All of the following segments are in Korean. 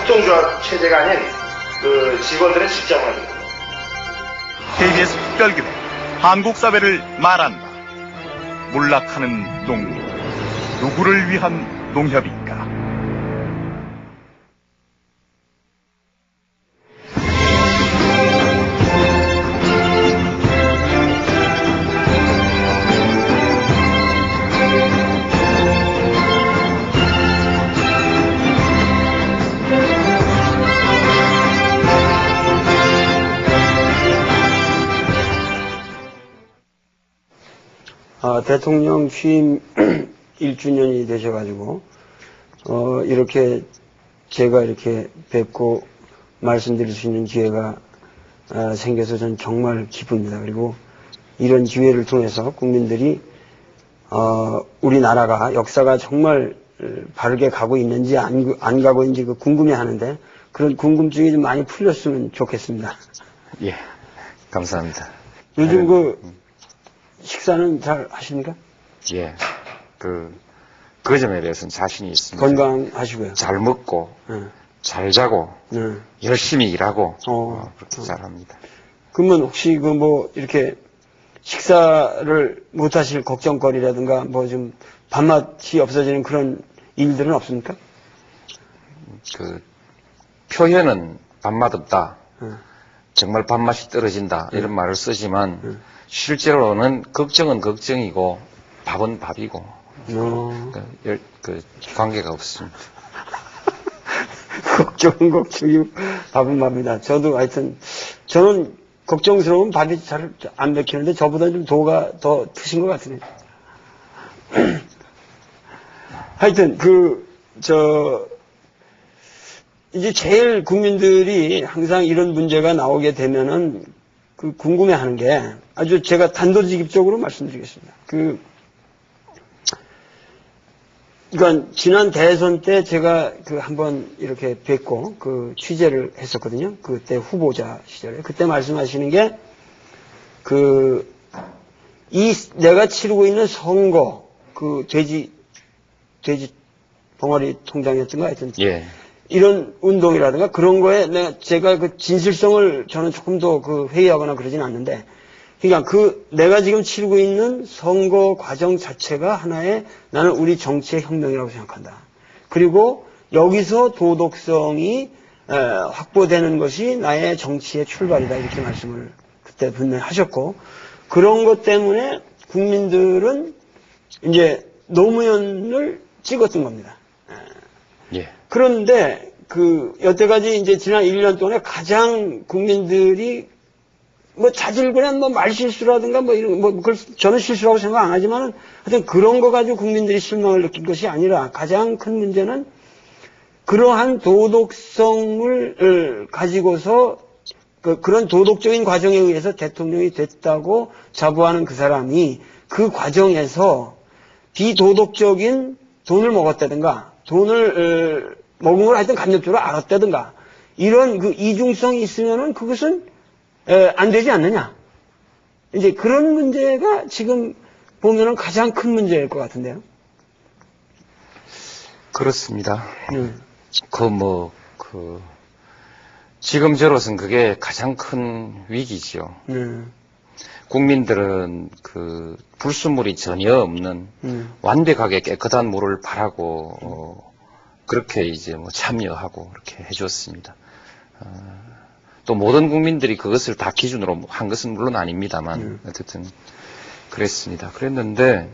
협동조합 체제가 아닌 그 직원들의 직장화입니다. KBS 특별기획 한국 사회를 말한다. 몰락하는 농협. 누구를 위한 농협인가? 대통령 취임 1주년이 되셔가지고, 이렇게 제가 이렇게 뵙고 말씀드릴 수 있는 기회가 생겨서 저는 정말 기쁩니다. 그리고 이런 기회를 통해서 국민들이, 우리나라가 역사가 정말 바르게 가고 있는지 안 가고 있는지 궁금해 하는데, 그런 궁금증이 좀 많이 풀렸으면 좋겠습니다. 예, 감사합니다. 요즘 식사는 잘 하십니까? 예, 그 점에 대해서는 자신이 있습니다. 건강하시고요. 잘 먹고, 잘 자고, 열심히 일하고, 그렇게 잘합니다. 그러면 혹시 이렇게 식사를 못 하실 걱정거리라든가 좀 밥맛이 없어지는 그런 일들은 없습니까? 표현은 밥맛 없다. 정말 밥맛이 떨어진다. 이런 말을 쓰지만, 실제로는 걱정은 걱정이고 밥은 밥이고 관계가 없습니다. 걱정은 걱정이고 밥은 밥이다. 저도 하여튼 저는 걱정스러운 밥이 잘 안 먹히는데 저보다 좀 도가 더 트신 것 같으네요. 하여튼 이제 제일 국민들이 항상 이런 문제가 나오게 되면은 궁금해하는 게 아주 제가 단도직입적으로 말씀드리겠습니다. 그러니까 지난 대선 때 제가 한번 이렇게 뵙고 취재를 했었거든요. 그때 후보자 시절에 그때 말씀하시는 게 내가 치르고 있는 선거 돼지 벙어리 통장이었던가 하여튼 예. 이런 운동이라든가 그런 거에 제가 진실성을 저는 조금 더 회의하거나 그러진 않는데, 그러니까 내가 지금 치르고 있는 선거 과정 자체가 하나의 나는 우리 정치의 혁명이라고 생각한다. 그리고 여기서 도덕성이 확보되는 것이 나의 정치의 출발이다. 이렇게 말씀을 그때 분명히 하셨고, 그런 것 때문에 국민들은 이제 노무현을 찍었던 겁니다. 예. 그런데 여태까지 이제 지난 1년 동안에 가장 국민들이 자질구레한 말실수라든가 그걸 저는 실수라고 생각 안 하지만은 하여튼 그런 거 가지고 국민들이 실망을 느낀 것이 아니라 가장 큰 문제는 그러한 도덕성을 가지고서 그런 도덕적인 과정에 의해서 대통령이 됐다고 자부하는 그 사람이 그 과정에서 비도덕적인 돈을 먹었다든가 돈을 먹은 걸 하여튼 간접적으로 알았다든가 이런 이중성이 있으면은 그것은 안 되지 않느냐. 이제 그런 문제가 지금 보면은 가장 큰 문제일 것 같은데요. 그렇습니다. 지금 저로서는 그게 가장 큰 위기지요. 국민들은 불순물이 전혀 없는 완벽하게 깨끗한 물을 바라고 그렇게 이제 참여하고 그렇게 해줬습니다. 또 모든 국민들이 그것을 다 기준으로 한 것은 물론 아닙니다만 어쨌든 그랬습니다. 그랬는데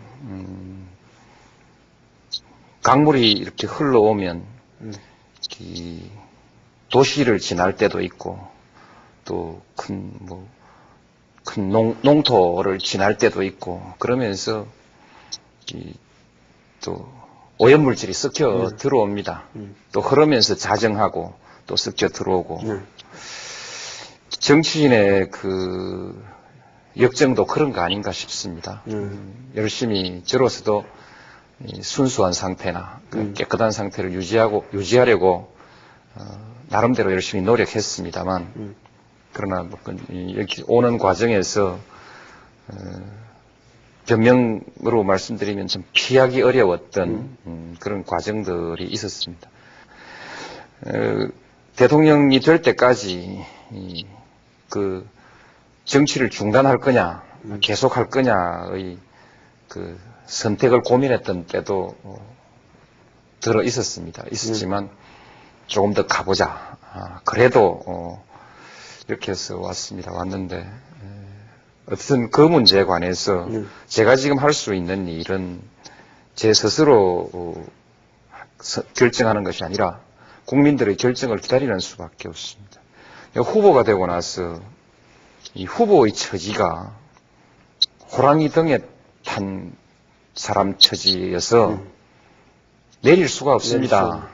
강물이 이렇게 흘러오면 이 도시를 지날 때도 있고 또 큰 농토를 지날 때도 있고 그러면서 또 오염물질이 섞여 들어옵니다. 또 흐르면서 자정하고 또 섞여 들어오고 정치인의 역정도 그런 거 아닌가 싶습니다. 열심히 저로서도 순수한 상태나 깨끗한 상태를 유지하려고 나름대로 열심히 노력했습니다만 그러나 여기 오는 과정에서 변명으로 말씀드리면 좀 피하기 어려웠던 그런 과정들이 있었습니다. 대통령이 될 때까지 그 정치를 중단할 거냐, 계속할 거냐의 그 선택을 고민했던 때도 들어 있었지만 조금 더 가보자. 그래도 이렇게 해서 왔는데 어쨌든 그 문제에 관해서 제가 지금 할 수 있는 일은 제 스스로 결정하는 것이 아니라 국민들의 결정을 기다리는 수밖에 없습니다. 후보가 되고 나서 이 후보의 처지가 호랑이 등에 탄 사람 처지여서 내릴 수가 없습니다.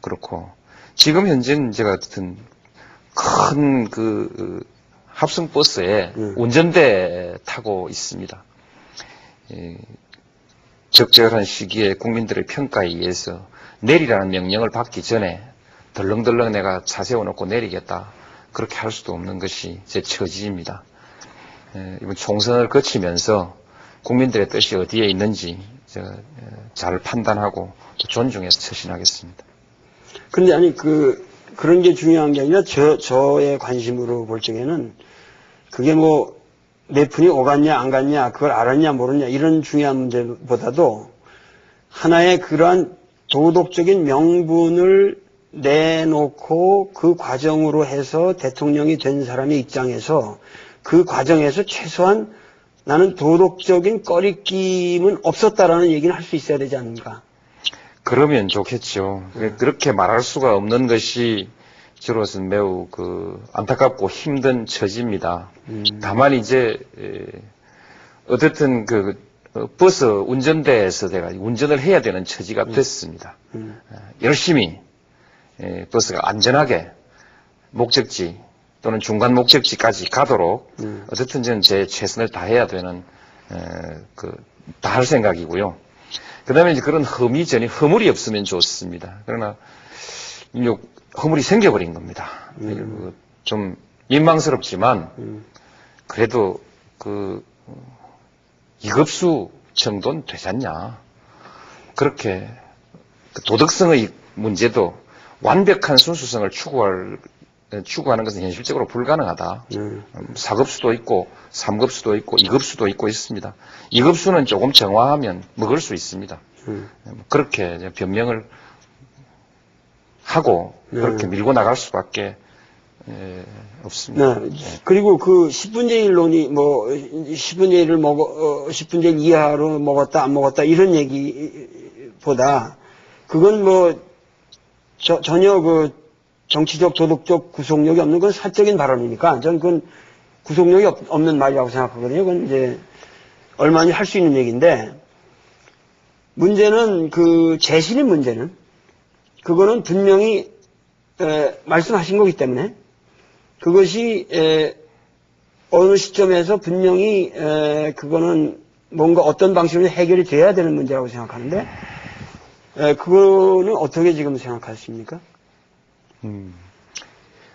그렇고 지금 현재는 제가 어쨌든 큰 그 합성 버스에 운전대 타고 있습니다. 적절한 시기에 국민들의 평가에 의해서 내리라는 명령을 받기 전에 덜렁덜렁 내가 차 세워놓고 내리겠다. 그렇게 할 수도 없는 것이 제 처지입니다. 이번 총선을 거치면서 국민들의 뜻이 어디에 있는지 잘 판단하고 존중해서 처신하겠습니다. 근데 아니 그런 게 중요한 게 아니라 저의 관심으로 볼 적에는 그게 뭐 몇 푼이 오갔냐 안 갔냐 그걸 알았냐 모르냐 이런 중요한 문제보다도 하나의 그러한 도덕적인 명분을 내놓고 그 과정으로 해서 대통령이 된 사람의 입장에서 그 과정에서 최소한 나는 도덕적인 꺼리낌은 없었다라는 얘기는 할 수 있어야 되지 않는가? 그러면 좋겠죠. 그렇게 말할 수가 없는 것이 저로서는 매우 안타깝고 힘든 처지입니다. 다만 이제 어쨌든 버스 운전대에서 내가 운전을 해야 되는 처지가 됐습니다. 열심히 버스가 안전하게 목적지 또는 중간 목적지까지 가도록 어쨌든 저는 제 최선을 다해야 되는 다 할 생각이고요. 그다음에 이제 그런 허물이 없으면 좋습니다. 그러나 허물이 생겨버린 겁니다. 좀 민망스럽지만 그래도 이급수 정도는 되지 않냐. 그렇게 도덕성의 문제도 완벽한 순수성을 추구하는 것은 현실적으로 불가능하다. 4급수도 있고 3급수도 있고 2급수도 있고 있습니다. 2급수는 조금 정화하면 먹을 수 있습니다. 그렇게 변명을 하고 그렇게 밀고 나갈 수밖에 없습니다. 네. 그리고 10분의 1론이 10분의 1을 10분의 1 이하로 먹었다 안 먹었다 이런 얘기보다 그건 전혀 정치적 도덕적 구속력이 없는 건 사적인 발언이니까 저는 그건 구속력이 없는 말이라고 생각하거든요. 그건 이제 얼마나 할 수 있는 얘기인데 문제는 재신의 문제는 그거는 분명히 말씀하신 거기 때문에 그것이 어느 시점에서 분명히 그거는 뭔가 어떤 방식으로 해결이 돼야 되는 문제라고 생각하는데 그거는 어떻게 지금 생각하십니까?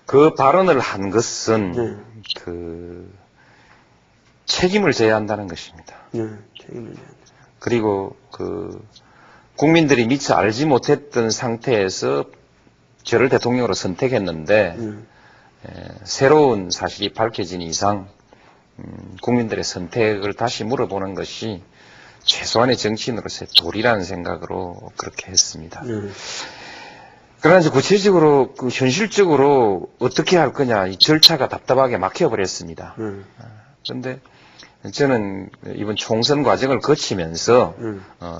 그 발언을 한 것은 책임을 져야 한다는 것입니다. 책임을 져야 한다. 그리고 국민들이 미처 알지 못했던 상태에서 저를 대통령으로 선택했는데 새로운 사실이 밝혀진 이상 국민들의 선택을 다시 물어보는 것이 최소한의 정치인으로서의 도리라는 생각으로 그렇게 했습니다. 그러나 이제 구체적으로 현실적으로 어떻게 할 거냐 이 절차가 답답하게 막혀버렸습니다. 그런데 저는 이번 총선 과정을 거치면서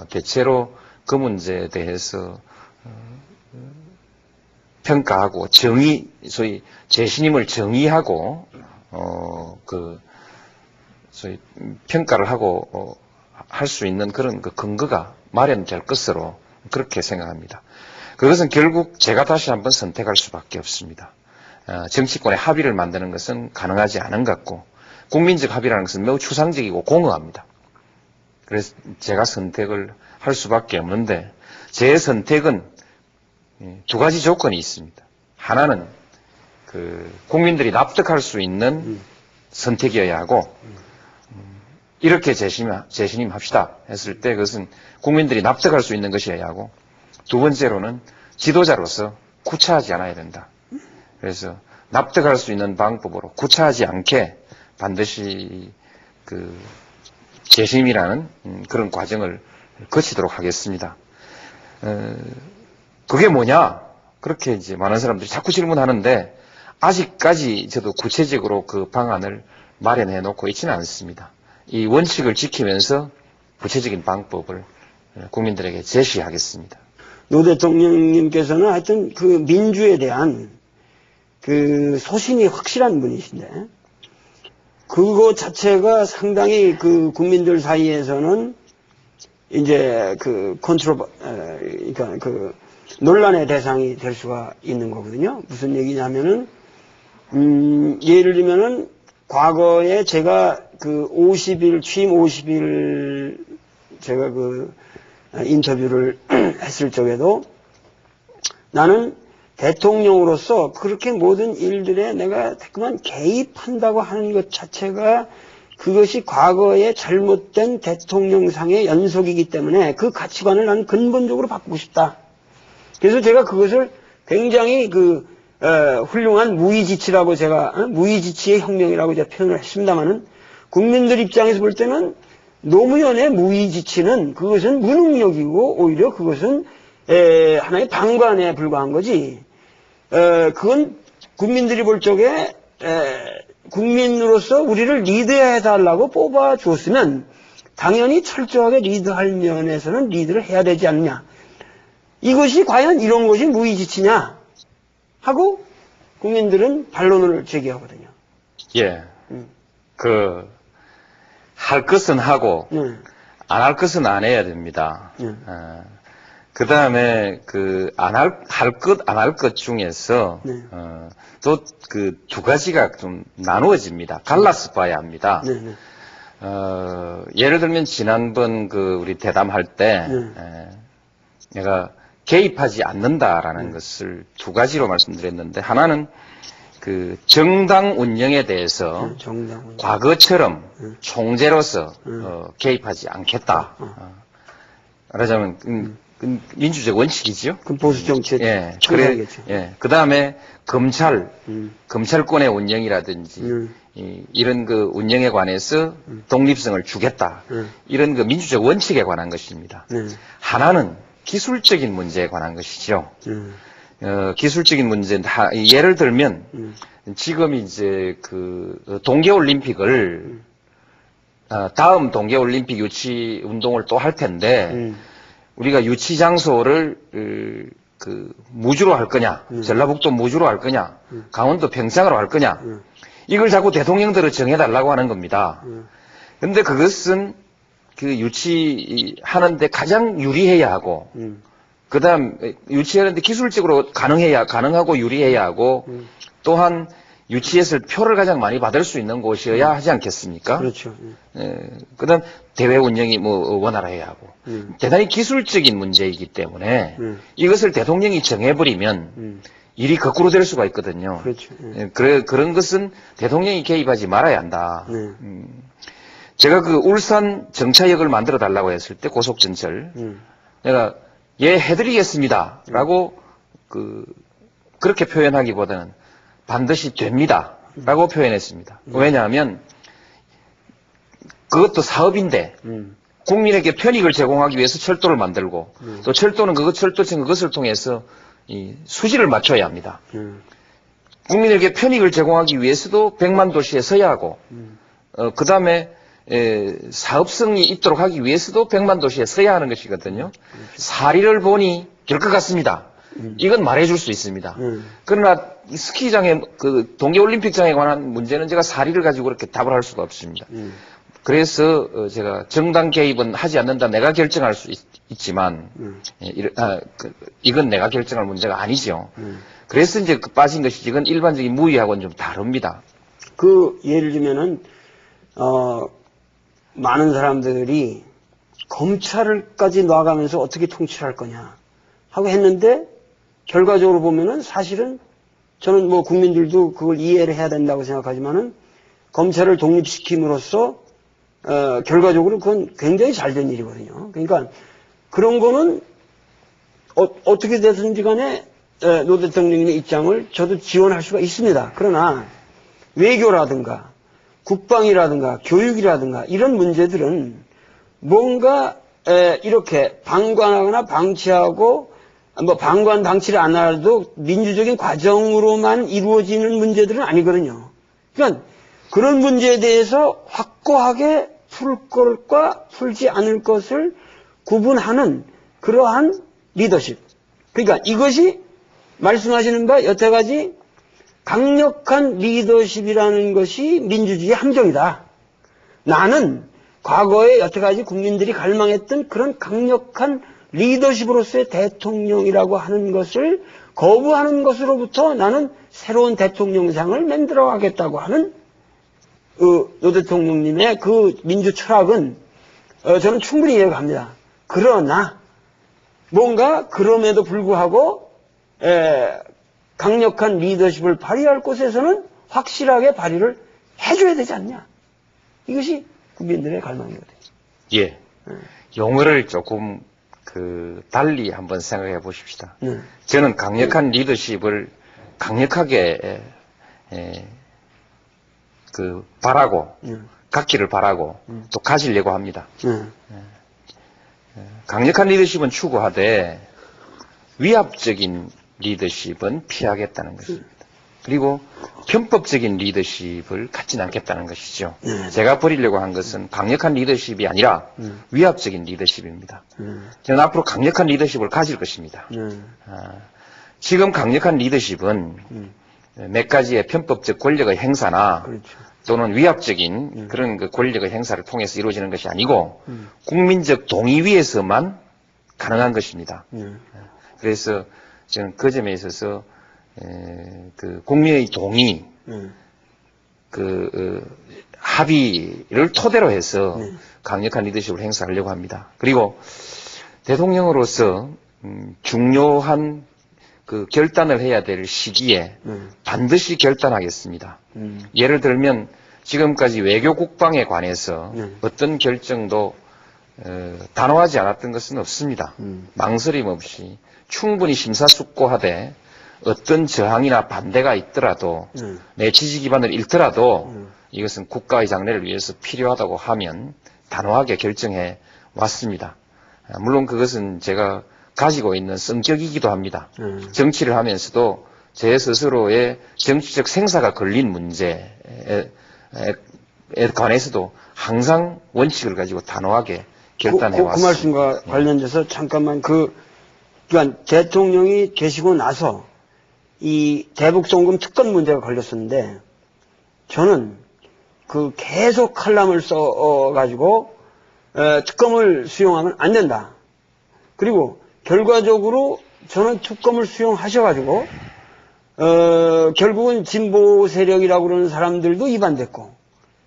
대체로 그 문제에 대해서 평가하고 소위 재신임을 정의하고 소위 평가를 하고 할 수 있는 그런 근거가 마련될 것으로 그렇게 생각합니다. 그것은 결국 제가 다시 한번 선택할 수밖에 없습니다. 정치권의 합의를 만드는 것은 가능하지 않은 것 같고 국민적 합의라는 것은 매우 추상적이고 공허합니다. 그래서 제가 선택을 할 수밖에 없는데 제 선택은 두 가지 조건이 있습니다. 하나는 국민들이 납득할 수 있는 선택이어야 하고 이렇게 재신임합시다 했을 때 그것은 국민들이 납득할 수 있는 것이어야 하고 두 번째로는 지도자로서 구차하지 않아야 된다. 그래서 납득할 수 있는 방법으로 구차하지 않게 반드시 그 재심이라는 그런 과정을 거치도록 하겠습니다. 그게 뭐냐? 그렇게 이제 많은 사람들이 자꾸 질문하는데 아직까지 저도 구체적으로 그 방안을 마련해 놓고 있지는 않습니다. 이 원칙을 지키면서 구체적인 방법을 국민들에게 제시하겠습니다. 노 대통령님께서는 하여튼 그 민주에 대한 그 소신이 확실한 분이신데, 그거 자체가 상당히 그 국민들 사이에서는 이제 그 그러니까 그 논란의 대상이 될 수가 있는 거거든요. 무슨 얘기냐면은, 예를 들면은 과거에 제가 그 50일, 취임 50일 제가 그 인터뷰를 했을 적에도 나는 대통령으로서 그렇게 모든 일들에 내가 그만 개입한다고 하는 것 자체가 그것이 과거의 잘못된 대통령상의 연속이기 때문에 그 가치관을 나는 근본적으로 바꾸고 싶다. 그래서 제가 그것을 굉장히 훌륭한 무의지치라고 제가, 무의지치의 혁명이라고 제가 표현을 했습니다만은 국민들 입장에서 볼 때는 노무현의 무의지치는 그것은 무능력이고 오히려 그것은 하나의 방관에 불과한 거지. 그건 국민들이 볼 적에 국민으로서 우리를 리드해달라고 뽑아 주었으면 당연히 철저하게 리드할 면에서는 리드를 해야 되지 않느냐. 이것이 과연 이런 것이 무의지치냐 하고 국민들은 반론을 제기하거든요. 예. 할 것은 하고 안 할 것은 안 해야 됩니다. 그 다음에 안 할 것 중에서 또 그 두 가지가 좀 나누어집니다. 갈라서 봐야 합니다. 예를 들면 지난번 우리 대담할 때 내가 개입하지 않는다라는 것을 두 가지로 말씀드렸는데, 하나는 그 정당 운영에 대해서 과거처럼 총재로서 개입하지 않겠다. 말하자면 민주적 원칙이죠. 그 보수 정치. 예. 예. 그 다음에 검찰권의 운영이라든지 이런 그 운영에 관해서 독립성을 주겠다. 이런 그 민주적 원칙에 관한 것입니다. 하나는 기술적인 문제에 관한 것이죠. 기술적인 문제는 예를 들면 지금 이제 동계올림픽을 다음 동계올림픽 유치 운동을 또 할 텐데 우리가 유치 장소를 무주로 할 거냐, 전라북도 무주로 할 거냐, 강원도 평창으로 할 거냐, 이걸 자꾸 대통령들을 정해달라고 하는 겁니다. 근데 그것은 유치하는데 가장 유리해야 하고, 그 다음 유치하는데 기술적으로 가능하고 유리해야 하고, 또한 유치했을 표를 가장 많이 받을 수 있는 곳이어야 하지 않겠습니까? 그렇죠. 그 다음 대회 운영이 원활해야 하고, 대단히 기술적인 문제이기 때문에 이것을 대통령이 정해버리면 일이 거꾸로 될 수가 있거든요. 그렇죠. 그런 것은 대통령이 개입하지 말아야 한다. 제가 울산 정차역을 만들어 달라고 했을 때 고속전철, 내가 해드리겠습니다 라고 그렇게 표현하기보다는 반드시 됩니다 라고 표현했습니다. 왜냐하면 그것도 사업인데 국민에게 편익을 제공하기 위해서 철도를 만들고 또 철도는 철도청 그것을 통해서 수지를 맞춰야 합니다. 국민에게 편익을 제공하기 위해서도 100만 도시에 서야 하고 그 다음에 사업성이 있도록 하기 위해서도 100만 도시에 서야 하는 것이거든요. 사리를 보니 될 것 같습니다. 이건 말해줄 수 있습니다. 그러나 스키장에 동계올림픽장에 관한 문제는 제가 사리를 가지고 그렇게 답을 할 수가 없습니다. 그래서 제가 정당 개입은 하지 않는다, 내가 결정할 수 있지만 이건 내가 결정할 문제가 아니죠. 그래서 이제 빠진 것이지, 이건 일반적인 무위하고는 좀 다릅니다. 예를 들면은 많은 사람들이 검찰까지 놔가면서 어떻게 통치를 할 거냐 하고 했는데, 결과적으로 보면은 사실은 저는 국민들도 그걸 이해를 해야 된다고 생각하지만은 검찰을 독립시킴으로써 결과적으로 그건 굉장히 잘된 일이거든요. 그러니까 그런 거는 어떻게 되든지 간에 노 대통령의 입장을 저도 지원할 수가 있습니다. 그러나 외교라든가 국방이라든가 교육이라든가 이런 문제들은 뭔가 이렇게 방관하거나 방치하고 뭐 방관 방치를 안 하더라도 민주적인 과정으로만 이루어지는 문제들은 아니거든요. 그러니까 그런 문제에 대해서 확고하게 풀 것과 풀지 않을 것을 구분하는 그러한 리더십. 그러니까 이것이 말씀하시는 바 여태까지 강력한 리더십이라는 것이 민주주의의 함정이다. 나는 과거에 여태까지 국민들이 갈망했던 그런 강력한 리더십으로서의 대통령이라고 하는 것을 거부하는 것으로부터 나는 새로운 대통령상을 만들어 가겠다고 하는 노 대통령님의 그 민주 철학은 저는 충분히 이해가 갑니다. 그러나 뭔가 그럼에도 불구하고 강력한 리더십을 발휘할 곳에서는 확실하게 발휘를 해줘야 되지 않냐. 이것이 국민들의 갈망이거든요. 예. 용어를 조금 달리 한번 생각해 보십시다. 저는 강력한 리더십을 강력하게 바라고 갖기를 바라고 또 가지려고 합니다. 강력한 리더십은 추구하되 위압적인 리더십은 피하겠다는 것입니다. 그리고 편법적인 리더십을 갖지는 않겠다는 것이죠. 제가 버리려고 한 것은 강력한 리더십이 아니라 위압적인 리더십입니다. 저는 앞으로 강력한 리더십을 가질 것입니다. 지금 강력한 리더십은 몇 가지의 편법적 권력의 행사나 그렇죠. 또는 위압적인 그런 그 권력의 행사를 통해서 이루어지는 것이 아니고 국민적 동의 위에서만 가능한 것입니다. 그래서 저는 그 점에 있어서 국민의 동의, 합의를 토대로 해서 강력한 리더십을 행사하려고 합니다. 그리고 대통령으로서 중요한 그 결단을 해야 될 시기에 반드시 결단하겠습니다. 예를 들면 지금까지 외교 국방에 관해서 어떤 결정도 단호하지 않았던 것은 없습니다. 망설임 없이 충분히 심사숙고하되 어떤 저항이나 반대가 있더라도 내 지지 기반을 잃더라도 이것은 국가의 장래를 위해서 필요하다고 하면 단호하게 결정해 왔습니다. 물론 그것은 제가 가지고 있는 성격이기도 합니다. 정치를 하면서도 제 스스로의 정치적 생사가 걸린 문제에 관해서도 항상 원칙을 가지고 단호하게 결단해 왔습니다. 그 말씀과 관련돼서 잠깐만 그러니까 대통령이 되시고 나서 이 대북송금 특검 문제가 걸렸었는데 저는 계속 칼럼을 써가지고 특검을 수용하면 안 된다. 그리고 결과적으로 저는 특검을 수용하셔가지고 결국은 진보 세력이라고 그러는 사람들도 위반됐고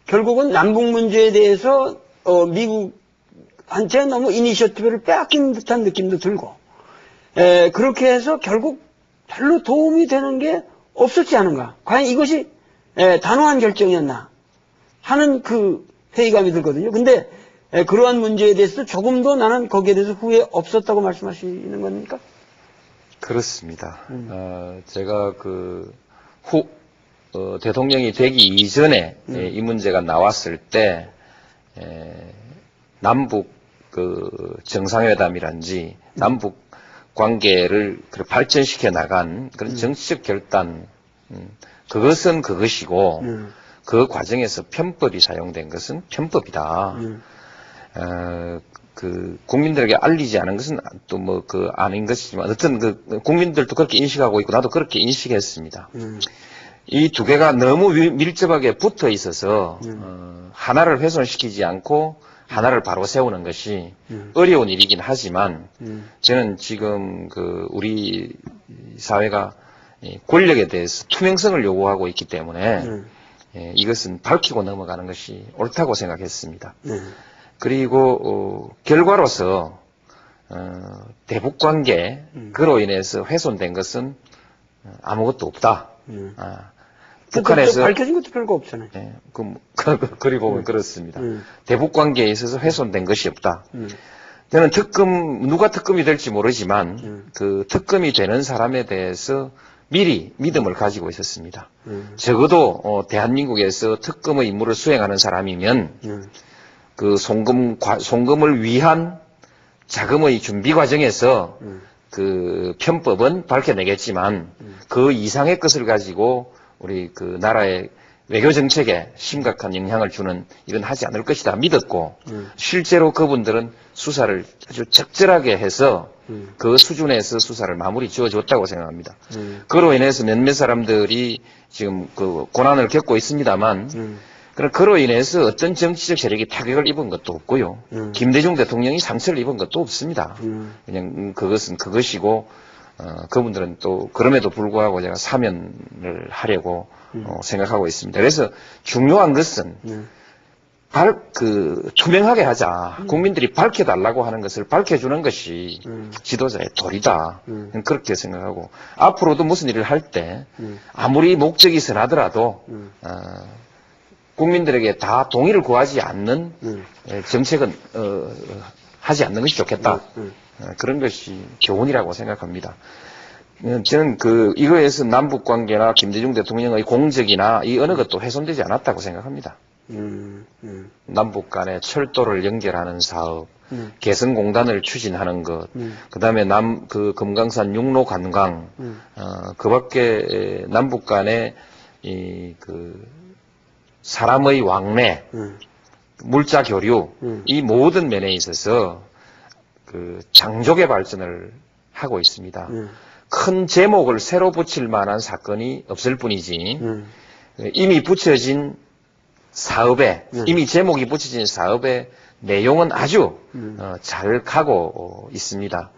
결국은 남북 문제에 대해서 미국한테 너무 이니셔티브를 빼앗긴 듯한 느낌도 들고 그렇게 해서 결국 별로 도움이 되는 게 없었지 않은가. 과연 이것이 단호한 결정이었나 하는 그 회의감이 들거든요. 근데 그러한 문제에 대해서 조금도 나는 거기에 대해서 후회 없었다고 말씀하시는 겁니까? 그렇습니다. 제가 대통령이 되기 이전에 이 문제가 나왔을 때 남북 정상회담이란지 남북 관계를 발전시켜 나간 그런 정치적 결단, 그것은 그것이고 그 과정에서 편법이 사용된 것은 편법이다. 국민들에게 알리지 않은 것은 또 아닌 것이지만 어떤 국민들도 그렇게 인식하고 있고 나도 그렇게 인식했습니다. 이 두 개가 너무 밀접하게 붙어 있어서 하나를 훼손시키지 않고 하나를 바로 세우는 것이 어려운 일이긴 하지만 저는 지금 우리 사회가 권력에 대해서 투명성을 요구하고 있기 때문에 이것은 밝히고 넘어가는 것이 옳다고 생각했습니다. 그리고 결과로서 대북관계 그로 인해서 훼손된 것은 아무것도 없다. 북한에서 밝혀진 것도 별거 없잖아요. 그리 보면 그렇습니다. 대북관계에 있어서 훼손된 것이 없다. 저는 누가 특검이 될지 모르지만 그 특검이 되는 사람에 대해서 미리 믿음을 가지고 있었습니다. 적어도 대한민국에서 특검의 임무를 수행하는 사람이면 그 송금을 위한 자금의 준비 과정에서 그 편법은 밝혀내겠지만 그 이상의 것을 가지고 우리 그 나라의 외교 정책에 심각한 영향을 주는 일은 하지 않을 것이다 믿었고 실제로 그분들은 수사를 아주 적절하게 해서 그 수준에서 수사를 마무리 지어줬다고 생각합니다. 그로 인해서 몇몇 사람들이 지금 그 고난을 겪고 있습니다만 그로 인해서 어떤 정치적 세력이 타격을 입은 것도 없고요. 김대중 대통령이 상처를 입은 것도 없습니다. 그냥 그것은 그것이고 그분들은 또 그럼에도 불구하고 제가 사면을 하려고 생각하고 있습니다. 그래서 중요한 것은 투명하게 하자. 국민들이 밝혀달라고 하는 것을 밝혀주는 것이 지도자의 도리다. 그렇게 생각하고 앞으로도 무슨 일을 할 때 아무리 목적이 선하더라도 국민들에게 다 동의를 구하지 않는 정책은 하지 않는 것이 좋겠다. 그런 것이 교훈이라고 생각합니다. 저는 이거에서 남북 관계나 김대중 대통령의 공적이나 이 어느 것도 훼손되지 않았다고 생각합니다. 남북 간의 철도를 연결하는 사업, 개성공단을 추진하는 것, 그다음에 금강산 육로 관광, 그 밖에 남북 간의 사람의 왕래, 물자 교류, 이 모든 면에 있어서 장족의 발전을 하고 있습니다. 큰 제목을 새로 붙일 만한 사건이 없을 뿐이지, 이미 붙여진 사업에, 이미 제목이 붙여진 사업의 내용은 아주 잘 가고 있습니다.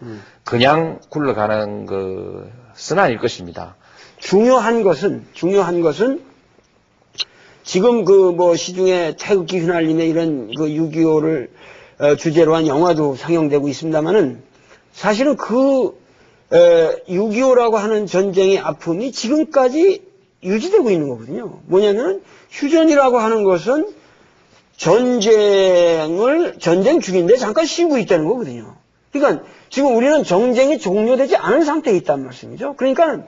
그냥 굴러가는 것은 아닐 것입니다. 중요한 것은 지금 시중에 태극기 휘날리며 이런 6.25를 주제로 한 영화도 상영되고 있습니다만은 사실은 6.25라고 하는 전쟁의 아픔이 지금까지 유지되고 있는 거거든요. 뭐냐면 휴전이라고 하는 것은 전쟁 중인데 잠깐 쉬고 있다는 거거든요. 그러니까 지금 우리는 전쟁이 종료되지 않은 상태에 있단 말씀이죠. 그러니까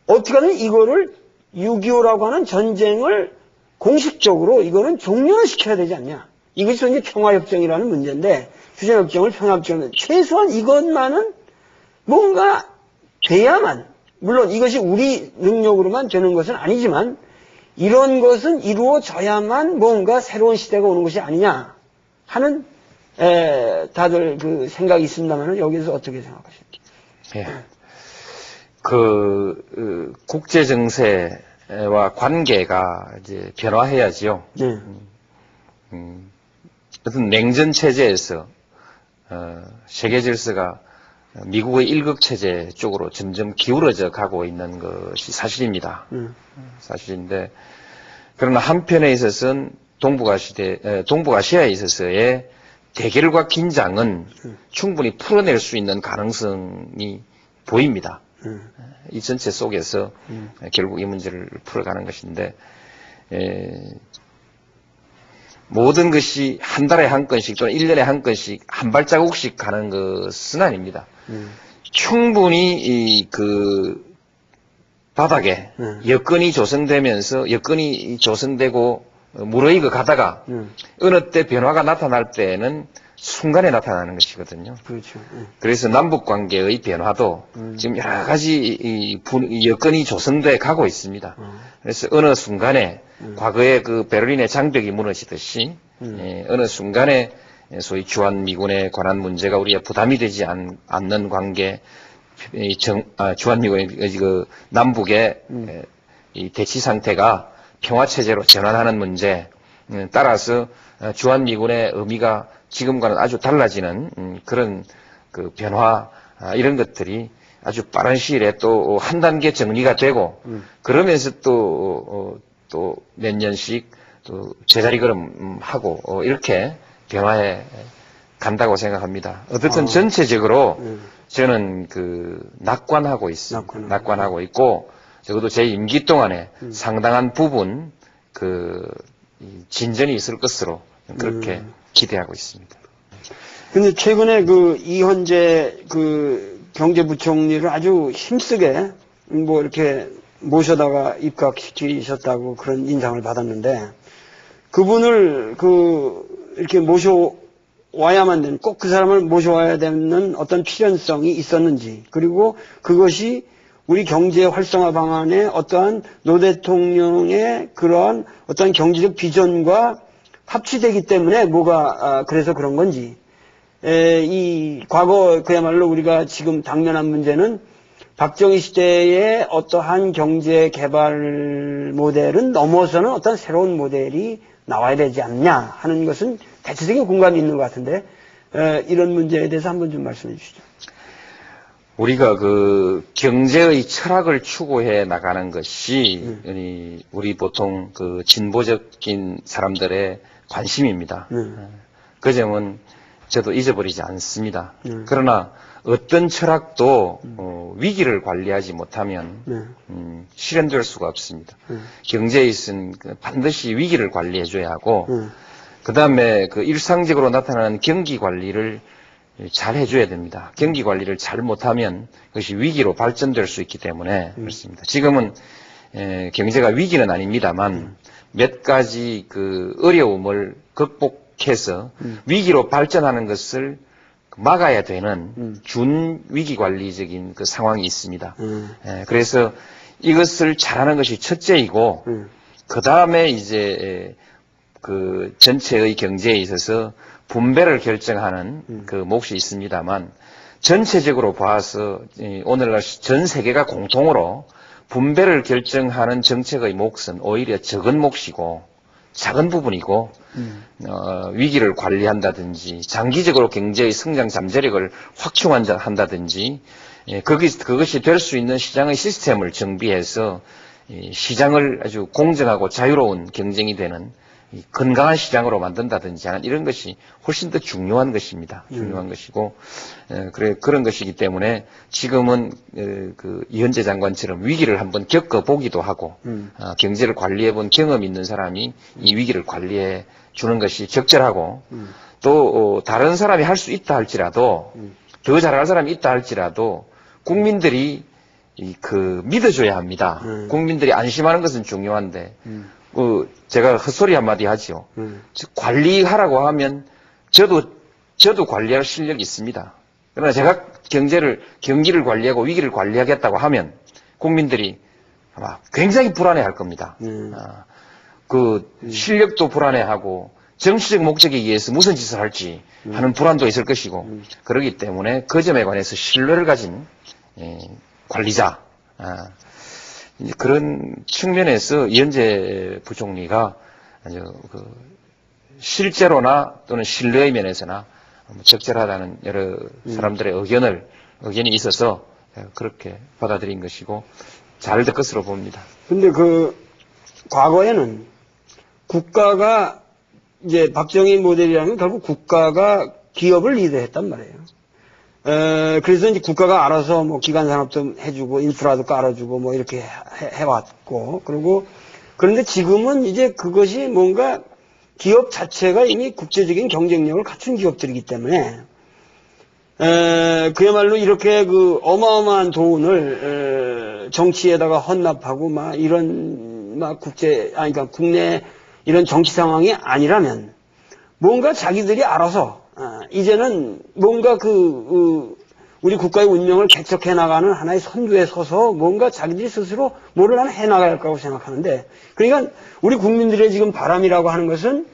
어떻게든 이거를 6.25라고 하는 전쟁을 공식적으로 이거는 종료를 시켜야 되지 않냐. 이것이 이제 평화협정이라는 문제인데 휴전협정을 평화협정은 최소한 이것만은 뭔가 돼야만, 물론 이것이 우리 능력으로만 되는 것은 아니지만 이런 것은 이루어져야만 뭔가 새로운 시대가 오는 것이 아니냐 하는 다들 생각이 있습니다만 여기서 어떻게 생각하십니까? 예. 국제 정세와 관계가 이제 변화해야지요. 네. 어떤 냉전 체제에서 세계 질서가 미국의 일극 체제 쪽으로 점점 기울어져 가고 있는 것이 사실입니다. 사실인데, 그러나 한편에 있어서는 동북아시아에 있어서의 대결과 긴장은 충분히 풀어낼 수 있는 가능성이 보입니다. 이 전체 속에서 결국 이 문제를 풀어가는 것인데, 모든 것이 한 달에 한 건씩 또는 1년에 한 건씩 한 발자국씩 가는 것은 아닙니다. 충분히 바닥에 여건이 조성되고 무르익어 가다가 어느 때 변화가 나타날 때에는 순간에 나타나는 것이거든요. 그렇죠. 그래서 남북 관계의 변화도 지금 여러 가지 여건이 조성돼 가고 있습니다. 그래서 어느 순간에 과거에 베를린의 장벽이 무너지듯이 어느 순간에 소위 주한미군에 관한 문제가 우리의 부담이 되지 않는 관계, 주한미군의 남북의 이 대치 상태가 평화체제로 전환하는 문제, 따라서 주한미군의 의미가 지금과는 아주 달라지는 그런 변화, 이런 것들이 아주 빠른 시일에 또 한 단계 정리가 되고, 그러면서 또 몇 년씩 또 제자리 걸음하고 이렇게 변화해 간다고 생각합니다. 어쨌든 전체적으로 저는 낙관하고 있습니다. 낙관하고 있고, 적어도 제 임기 동안에 상당한 부분 진전이 있을 것으로 그렇게 기대하고 있습니다. 근데 최근에 그 이현재 그 경제부총리를 아주 힘쓰게 뭐 이렇게 모셔다가 입각시키셨다고 그런 인상을 받았는데, 그분을 이렇게 모셔와야만 되는, 꼭 그 사람을 모셔와야 되는 어떤 필연성이 있었는지, 그리고 그것이 우리 경제 활성화 방안에 어떠한 노 대통령의 그러한 어떠한 경제적 비전과 합치되기 때문에 그래서 그런 건지, 이 과거 그야말로 우리가 지금 당면한 문제는 박정희 시대의 어떠한 경제 개발 모델은 넘어서는 어떤 새로운 모델이 나와야 되지 않냐 하는 것은 대체적인 공감이 있는 것 같은데, 이런 문제에 대해서 한번 좀 말씀해 주시죠. 우리가 그 경제의 철학을 추구해 나가는 것이 우리 보통 그 진보적인 사람들의 관심입니다. 그 점은 저도 잊어버리지 않습니다. 그러나 어떤 철학도 위기를 관리하지 못하면 실현될 수가 없습니다. 경제에 있어서는 반드시 위기를 관리해줘야 하고, 그 다음에 그 일상적으로 나타나는 경기 관리를 잘 해줘야 됩니다. 경기 관리를 잘 못하면 그것이 위기로 발전될 수 있기 때문에 그렇습니다. 지금은 경제가 위기는 아닙니다만 몇 가지 그 어려움을 극복해서 위기로 발전하는 것을 막아야 되는 준 위기 관리적인 그 상황이 있습니다. 그래서 이것을 잘하는 것이 첫째이고, 그 다음에 이제 그 전체의 경제에 있어서 분배를 결정하는 그 몫이 있습니다만, 전체적으로 봐서 오늘날 전 세계가 공통으로 분배를 결정하는 정책의 몫은 오히려 적은 몫이고 작은 부분이고, 위기를 관리한다든지 장기적으로 경제의 성장 잠재력을 확충한다든지, 그것이 될 수 있는 시장의 시스템을 정비해서 시장을 아주 공정하고 자유로운 경쟁이 되는 건강한 시장으로 만든다든지 하는 이런 것이 훨씬 더 중요한 것입니다. 중요한 것이고, 그런 것이기 때문에 지금은 그 이현재 장관처럼 위기를 한번 겪어보기도 하고, 경제를 관리해본 경험이 있는 사람이 이 위기를 관리해 주는 것이 적절하고, 또 다른 사람이 할 수 있다 할지라도, 더 잘할 사람이 있다 할지라도 국민들이 믿어줘야 합니다. 국민들이 안심하는 것은 중요한데, 제가 헛소리 한마디 하지요. 관리하라고 하면 저도 관리할 실력이 있습니다. 그러나 제가 경기를 관리하고 위기를 관리하겠다고 하면 국민들이 아마 굉장히 불안해 할 겁니다. 실력도 불안해하고 정치적 목적에 의해서 무슨 짓을 할지 하는 불안도 있을 것이고, 그렇기 때문에 그 점에 관해서 신뢰를 가진 관리자, 이제 그런 측면에서 이현재 부총리가 아주 실제로나 또는 신뢰의 면에서나 적절하다는 여러 사람들의 의견이 있어서 그렇게 받아들인 것이고 잘 될 것으로 봅니다. 근데 과거에는 국가가 이제 박정희 모델이라는 건 결국 국가가 기업을 리드했단 말이에요. 그래서 이제 국가가 알아서 뭐 기간 산업도 해주고 인프라도 깔아주고 뭐 이렇게 해왔고, 그런데 지금은 이제 그것이 뭔가 기업 자체가 이미 국제적인 경쟁력을 갖춘 기업들이기 때문에 그야말로 이렇게 어마어마한 돈을 정치에다가 헌납하고 그러니까 국내 이런 정치 상황이 아니라면 뭔가 자기들이 알아서 이제는 뭔가 우리 국가의 운명을 개척해 나가는 하나의 선두에 서서 뭔가 자기들이 스스로 뭐를 하나 해 나가야 할 거라고 생각하는데, 그러니까 우리 국민들의 지금 바람이라고 하는 것은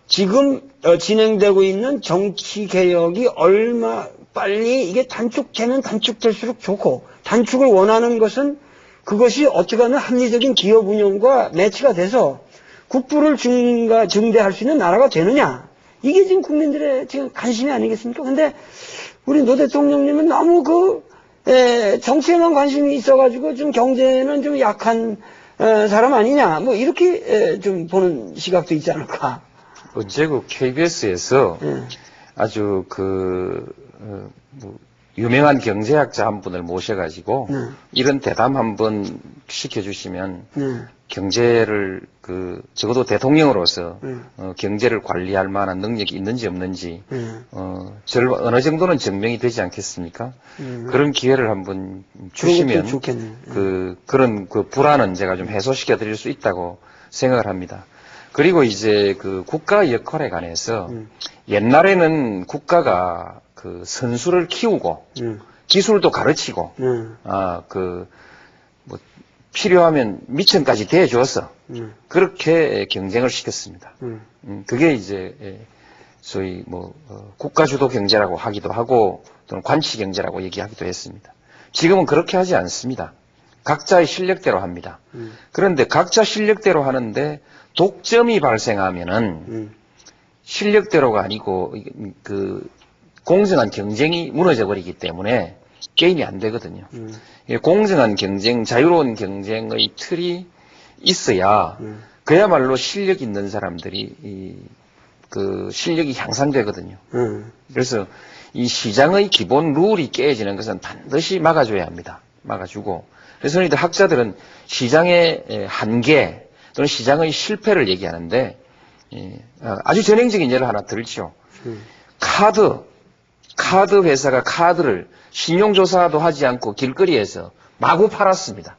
지금 진행되고 있는 정치 개혁이 얼마 빨리 이게 단축되면 단축될수록 좋고, 단축을 원하는 것은 그것이 어떻게 하면 합리적인 기업 운영과 매치가 돼서 국부를 증대할 수 있는 나라가 되느냐, 이게 지금 국민들의 지금 관심이 아니겠습니까? 근데 우리 노 대통령님은 너무 정치에만 관심이 있어가지고 좀 경제는 좀 약한 사람 아니냐, 뭐 이렇게 좀 보는 시각도 있지 않을까. 어제 KBS에서 아주 유명한 경제학자 한 분을 모셔가지고 네. 이런 대담 한번 시켜주시면 네. 경제를 적어도 대통령으로서 네. 경제를 관리할 만한 능력이 있는지 없는지 네. 어느 정도는 증명이 되지 않겠습니까? 그런 기회를 한번 주시면 좋겠네요. 그런 불안은 제가 좀 해소시켜 드릴 수 있다고 생각을 합니다. 그리고 이제 국가 역할에 관해서 옛날에는 국가가 선수를 키우고 기술도 가르치고 필요하면 미천까지 대줘서 그렇게 경쟁을 시켰습니다. 그게 이제 소위 국가주도 경제라고 하기도 하고 또는 관치 경제라고 얘기하기도 했습니다. 지금은 그렇게 하지 않습니다. 각자의 실력대로 합니다. 그런데 각자 실력대로 하는데 독점이 발생하면은 실력대로가 아니고 공정한 경쟁이 무너져 버리기 때문에 게임이 안 되거든요. 공정한 경쟁, 자유로운 경쟁의 틀이 있어야 그야말로 실력 있는 사람들이 실력이 향상되거든요. 그래서 이 시장의 기본 룰이 깨지는 것은 반드시 막아줘야 합니다. 막아주고. 그래서 저희들 학자들은 시장의 한계 또는 시장의 실패를 얘기하는데 아주 전형적인 예를 하나 들죠. 카드 회사가 카드를 신용조사도 하지 않고 길거리에서 마구 팔았습니다.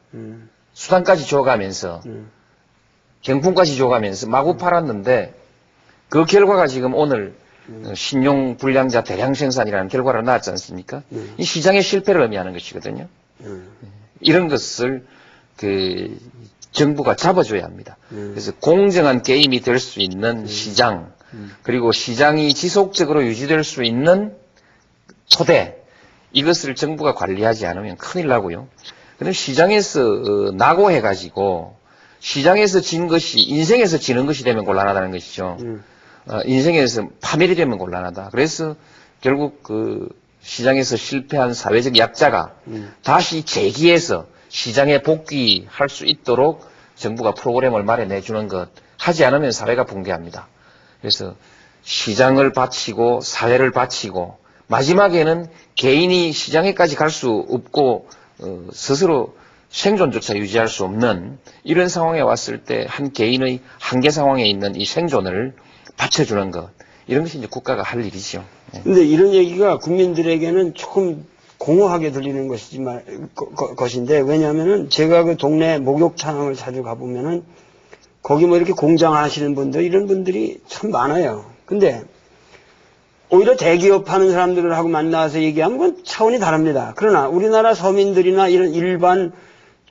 수당까지 줘가면서 경품까지 줘가면서 마구 팔았는데 그 결과가 지금 오늘 신용불량자 대량 생산이라는 결과로 나왔지 않습니까? 이 시장의 실패를 의미하는 것이거든요. 이런 것을 정부가 잡아줘야 합니다. 그래서 공정한 게임이 될 수 있는 시장, 그리고 시장이 지속적으로 유지될 수 있는 토대, 이것을 정부가 관리하지 않으면 큰일 나고요. 그럼 시장에서 낙오해가지고 시장에서 진 것이 인생에서 지는 것이 되면 곤란하다는 것이죠. 인생에서 파멸이 되면 곤란하다. 그래서 결국 시장에서 실패한 사회적 약자가 다시 재기해서 시장에 복귀할 수 있도록 정부가 프로그램을 마련해 주는 것, 하지 않으면 사회가 붕괴합니다. 그래서 시장을 바치고 사회를 바치고 마지막에는 개인이 시장에까지 갈 수 없고 스스로 생존조차 유지할 수 없는 이런 상황에 왔을 때 한 개인의 한계 상황에 있는 이 생존을 바쳐주는 것, 이런 것이 이제 국가가 할 일이죠. 근데 이런 얘기가 국민들에게는 조금 공허하게 들리는 것인데, 왜냐하면은 제가 그 동네 목욕탕을 자주 가보면은 거기 이렇게 공장 하시는 분들, 이런 분들이 참 많아요. 근데 오히려 대기업 하는 사람들하고 만나서 얘기하면 그건 차원이 다릅니다. 그러나 우리나라 서민들이나 이런 일반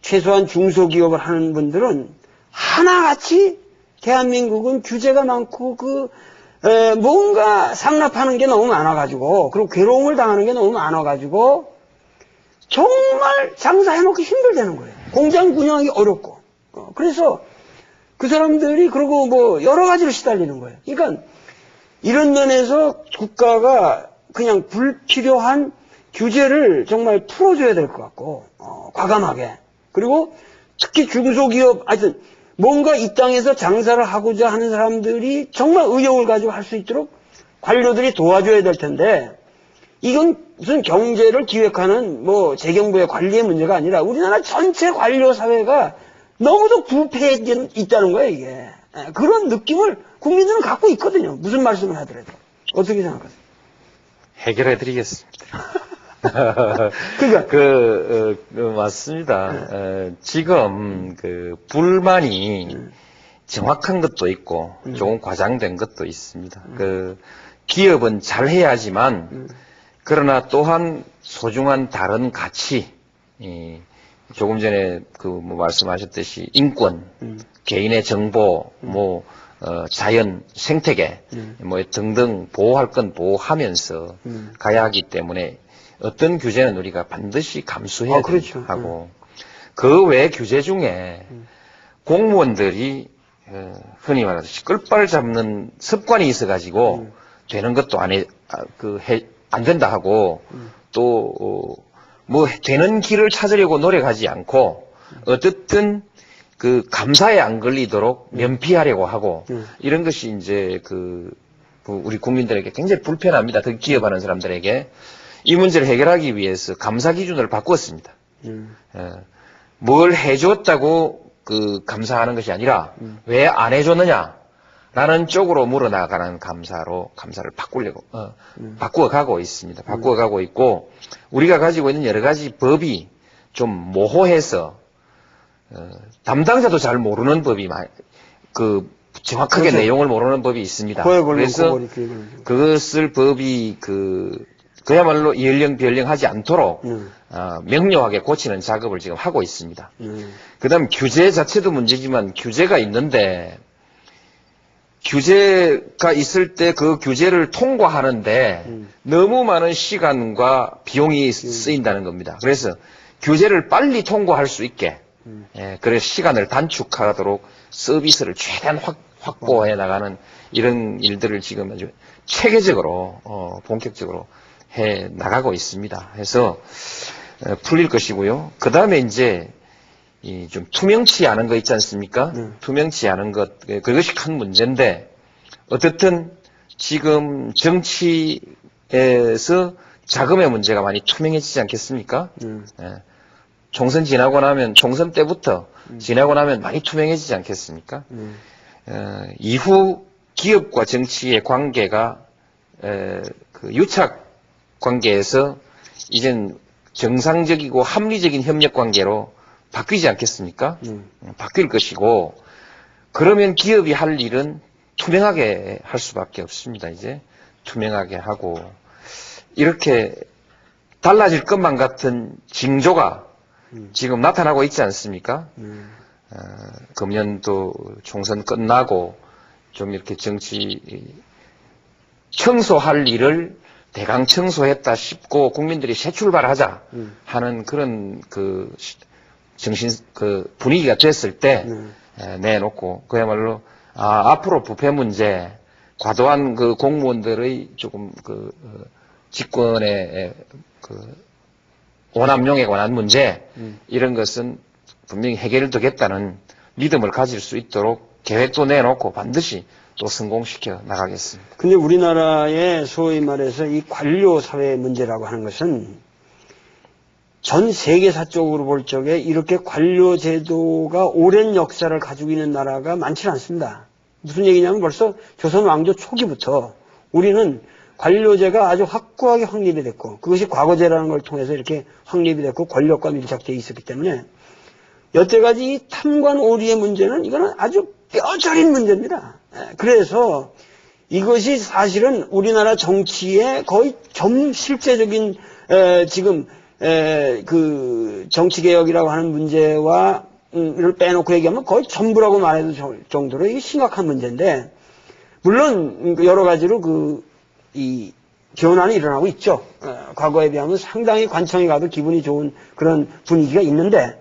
최소한 중소기업을 하는 분들은 하나같이 대한민국은 규제가 많고 뭔가 상납하는 게 너무 많아가지고, 그리고 괴로움을 당하는 게 너무 많아가지고 정말 장사해먹기 힘들다는 거예요. 공장 운영하기 어렵고. 그래서 그 사람들이 그리고 여러 가지로 시달리는 거예요. 그러니까 이런 면에서 국가가 그냥 불필요한 규제를 정말 풀어줘야 될 것 같고, 과감하게. 그리고 특히 중소기업, 하여튼 뭔가 이 땅에서 장사를 하고자 하는 사람들이 정말 의욕을 가지고 할 수 있도록 관료들이 도와줘야 될 텐데, 이건 무슨 경제를 기획하는 재경부의 관리의 문제가 아니라 우리나라 전체 관료 사회가 너무도 부패해 있다는 거예요, 이게. 그런 느낌을 국민들은 갖고 있거든요. 무슨 말씀을 하더라도. 어떻게 생각하세요? 해결해 드리겠습니다. 그러니까 맞습니다. 지금 불만이 정확한 것도 있고 조금 과장된 것도 있습니다. 기업은 잘해야지만 그러나 또한 소중한 다른 가치, 조금 전에 말씀하셨듯이 인권, 개인의 정보, 자연, 생태계, 등등 보호할 건 보호하면서 가야 하기 때문에 어떤 규제는 우리가 반드시 감수해야 그렇죠. 하고, 그 외 규제 중에 공무원들이 흔히 말하듯이 끌바를 잡는 습관이 있어가지고 되는 것도 안 된다 하고, 또 되는 길을 찾으려고 노력하지 않고 어쨌든 감사에 안 걸리도록 면피하려고 하고, 이런 것이 이제 우리 국민들에게 굉장히 불편합니다. 기업하는 사람들에게. 이 문제를 해결하기 위해서 감사 기준을 바꾸었습니다. 뭘 해줬다고 감사하는 것이 아니라 왜 안 해줬느냐라는 쪽으로 물어나가는 감사를 바꾸어가고 있습니다. 바꾸어가고 있고 우리가 가지고 있는 여러 가지 법이 좀 모호해서 담당자도 잘 모르는 법이 정확하게 그렇죠. 내용을 모르는 법이 있습니다. 그래서 그것을 법이 그야말로 이연령별령하지 않도록 명료하게 고치는 작업을 지금 하고 있습니다. 그다음 규제 자체도 문제지만 규제가 있는데 규제가 있을 때 그 규제를 통과하는데 너무 많은 시간과 비용이 쓰인다는 겁니다. 그래서 규제를 빨리 통과할 수 있게 그래서 시간을 단축하도록 서비스를 최대한 확보해 나가는 이런 일들을 지금 아주 체계적으로 본격적으로 해 나가고 있습니다. 해서 풀릴 것이고요. 그 다음에 이제 좀 투명치 않은 거 있지 않습니까? 투명치 않은 것 그것이 큰 문제인데 어떻든 지금 정치에서 자금의 문제가 많이 투명해지지 않겠습니까? 총선 지나고 나면 총선 때부터 지나고 나면 많이 투명해지지 않겠습니까? 이후 기업과 정치의 관계가 유착 관계에서 이젠 정상적이고 합리적인 협력 관계로 바뀌지 않겠습니까? 바뀔 것이고 그러면 기업이 할 일은 투명하게 할 수밖에 없습니다. 이제 투명하게 하고 이렇게 달라질 것만 같은 징조가 지금 나타나고 있지 않습니까? 금년도 총선 끝나고 좀 이렇게 정치 청소할 일을 대강 청소했다 싶고 국민들이 새 출발하자 하는 그런 분위기가 됐을 때 내놓고 그야말로 앞으로 부패 문제, 과도한 공무원들의 조금 직권의 오남용에 관한 문제 이런 것은 분명히 해결되겠다는 믿음을 가질 수 있도록 계획도 내놓고 반드시 또 성공시켜 나가겠습니다. 근데 우리나라의 소위 말해서 이 관료 사회 문제라고 하는 것은 전 세계사적으로 볼 적에 이렇게 관료 제도가 오랜 역사를 가지고 있는 나라가 많지는 않습니다. 무슨 얘기냐면 벌써 조선 왕조 초기부터 우리는 관료제가 아주 확고하게 확립이 됐고 그것이 과거제라는 걸 통해서 이렇게 확립이 됐고 권력과 밀착되어 있었기 때문에 여태까지 이 탐관 오리의 문제는 이거는 아주 뼈저린 문제입니다. 그래서 이것이 사실은 우리나라 정치의 거의 실제적인 지금 정치개혁이라고 하는 문제와 를 빼놓고 얘기하면 거의 전부라고 말해도 정도로 이게 심각한 문제인데 물론 여러 가지로 이 변화는 일어나고 있죠. 과거에 비하면 상당히 관청에 가도 기분이 좋은 그런 분위기가 있는데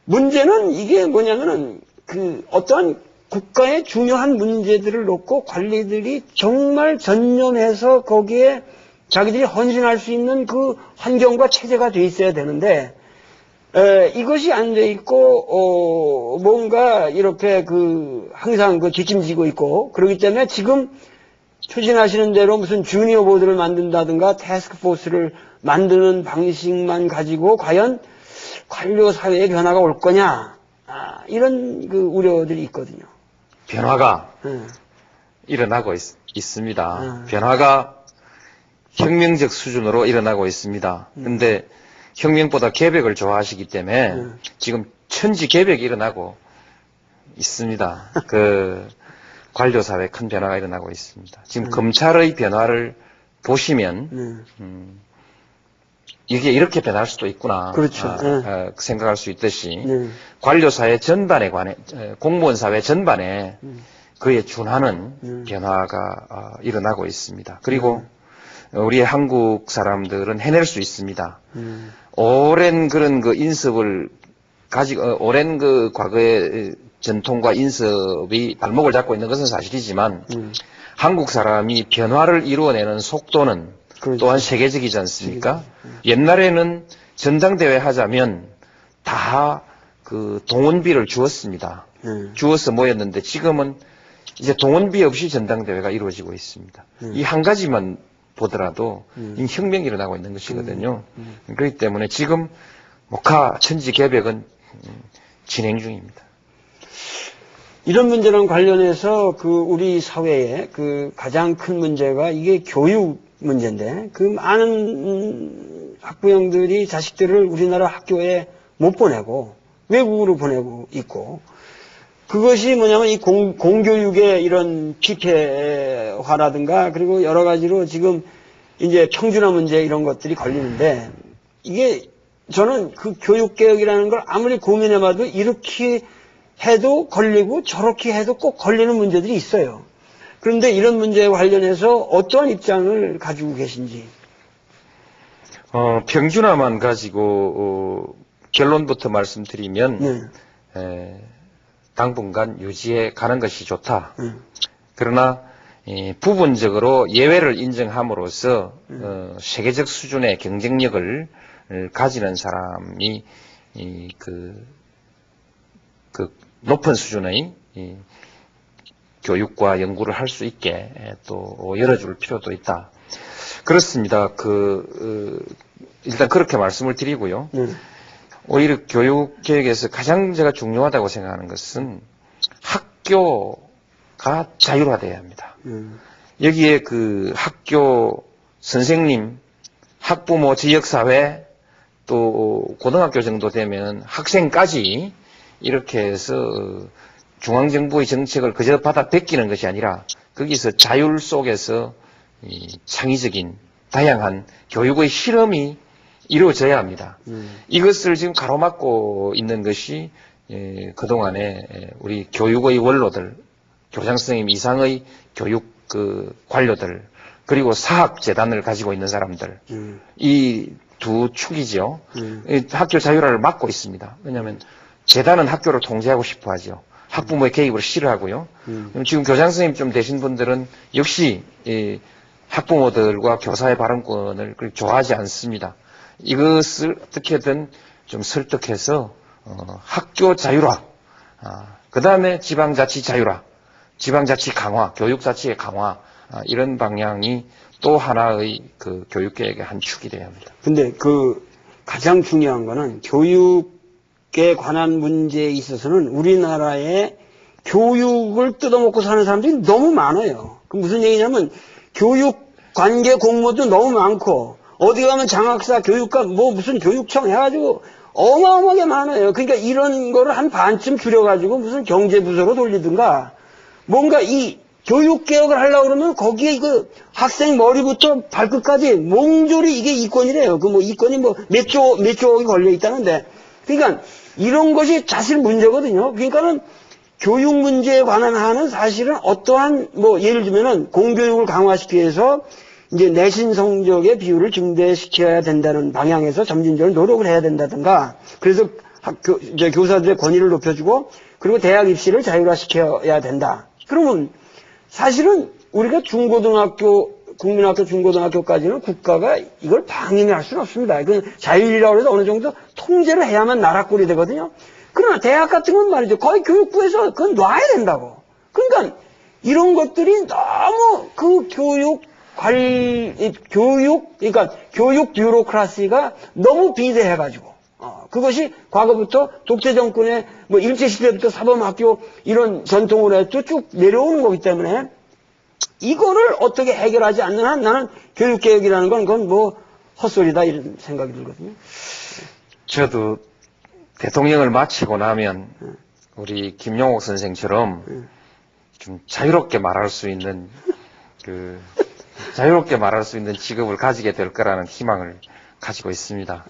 문제는 이게 뭐냐면은 어떠한 국가의 중요한 문제들을 놓고 관리들이 정말 전념해서 거기에 자기들이 헌신할 수 있는 그 환경과 체제가 돼 있어야 되는데 이것이 안 돼 있고 뭔가 이렇게 항상 뒷짐지고 있고 그렇기 때문에 지금 추진하시는 대로 무슨 주니어 보드를 만든다든가 태스크포스를 만드는 방식만 가지고 과연 관료 사회의 변화가 올 거냐 이런 우려들이 있거든요. 변화가 일어나고 있습니다. 변화가 혁명적 수준으로 일어나고 있습니다. 그런데 혁명보다 개벽을 좋아하시기 때문에 지금 천지 개벽이 일어나고 있습니다. 관료 사회에 큰 변화가 일어나고 있습니다. 지금 검찰의 변화를 보시면 이게 이렇게 변할 수도 있구나. 그렇죠. 생각할 수 있듯이 관료 사회 전반에 관해 공무원 사회 전반에 그에 준하는 변화가 일어나고 있습니다. 그리고 우리 한국 사람들은 해낼 수 있습니다. 오랜 그런 인습을 가지고 오랜 과거의 전통과 인습이 발목을 잡고 있는 것은 사실이지만 한국 사람이 변화를 이루어내는 속도는 그렇죠. 또한 세계적이지 않습니까? 옛날에는 전당대회 하자면 다 동원비를 주었습니다. 주어서 모였는데 지금은 이제 동원비 없이 전당대회가 이루어지고 있습니다. 이 한 가지만 보더라도 이미 혁명이 일어나고 있는 것이거든요. 그렇기 때문에 지금 목화 천지개벽은 진행 중입니다. 이런 문제랑 관련해서 그 우리 사회의 그 가장 큰 문제가 이게 교육 문제인데 그 많은 학부형들이 자식들을 우리나라 학교에 못 보내고 외국으로 보내고 있고 그것이 뭐냐면 이 공교육의 이런 피폐화라든가 그리고 여러 가지로 지금 이제 평준화 문제 이런 것들이 걸리는데 이게 저는 그 교육개혁이라는 걸 아무리 고민해봐도 이렇게 해도 걸리고 저렇게 해도 꼭 걸리는 문제들이 있어요. 그런데 이런 문제에 관련해서 어떠한 입장을 가지고 계신지. 평준화만 가지고 결론부터 말씀드리면 당분간 유지해 가는 것이 좋다. 그러나 부분적으로 예외를 인정함으로써 세계적 수준의 경쟁력을 가지는 사람이 그 높은 수준의 교육과 연구를 할 수 있게 또 열어줄 필요도 있다. 그렇습니다. 일단 그렇게 말씀을 드리고요. 오히려 교육계획에서 가장 제가 중요하다고 생각하는 것은 학교가 자율화돼야 합니다. 여기에 그 학교 선생님, 학부모, 지역사회, 또 고등학교 정도 되면 학생까지 이렇게 해서 중앙정부의 정책을 그저 받아 베끼는 것이 아니라 거기서 자율 속에서 창의적인 다양한 교육의 실험이 이루어져야 합니다. 이것을 지금 가로막고 있는 것이 그동안에 우리 교육의 원로들, 교장 선생님 이상의 교육 관료들, 그리고 사학재단을 가지고 있는 사람들, 이 두 축이죠. 학교 자율화를 막고 있습니다. 왜냐하면 재단은 학교를 통제하고 싶어 하죠. 학부모의 개입을 싫어하고요. 지금 교장 선생님 좀 되신 분들은 역시 학부모들과 교사의 발언권을 좋아하지 않습니다. 이것을 어떻게든 좀 설득해서 학교 자율화, 그 다음에 지방자치 자율화, 지방자치 강화, 교육자치의 강화, 이런 방향이 또 하나의 그 교육계획의 한 축이 되어야 합니다. 근데 그 가장 중요한 거는 교육에 관한 문제에 있어서는 우리나라의 교육을 뜯어먹고 사는 사람들이 너무 많아요. 그 무슨 얘기냐면 교육 관계 공무원도 너무 많고 어디 가면 장학사, 교육과 뭐 무슨 교육청 해가지고 어마어마하게 많아요. 그러니까 이런 거를 한 반쯤 줄여가지고 무슨 경제부서로 돌리든가 뭔가 이 교육개혁을 하려고 그러면 거기에 그 학생 머리부터 발끝까지 몽졸이 이게 이권이래요. 그 뭐 이권이 뭐 몇 조억이 걸려 있다는데. 그러니까 이런 것이 사실 문제거든요. 그러니까는 교육 문제에 관한 한은 사실은 어떠한 뭐 예를 들면은 공교육을 강화시키기 위해서 이제 내신 성적의 비율을 증대시켜야 된다는 방향에서 점진적으로 노력을 해야 된다든가. 그래서 이제 교사들의 권위를 높여주고 그리고 대학 입시를 자율화시켜야 된다. 그러면 사실은 우리가 중고등학교, 국민학교, 중고등학교까지는 국가가 이걸 방임할 수는 없습니다. 그 자율이라고 해서 어느 정도 통제를 해야만 나라꼴이 되거든요. 그러나 대학 같은 건 말이죠. 거의 교육부에서 그건 놔야 된다고. 그러니까 이런 것들이 너무 그 그러니까 교육 뷰로크라시가 너무 비대해가지고. 그것이 과거부터 독재 정권의 뭐 일제시대부터 사범학교 이런 전통으로 해서 쭉 내려오는 거기 때문에 이거를 어떻게 해결하지 않는 한 나는 교육개혁이라는 건 그건 뭐 헛소리다 이런 생각이 들거든요. 저도 대통령을 마치고 나면 우리 김용옥 선생처럼 좀 자유롭게 말할 수 있는 직업을 가지게 될 거라는 희망을 가지고 있습니다.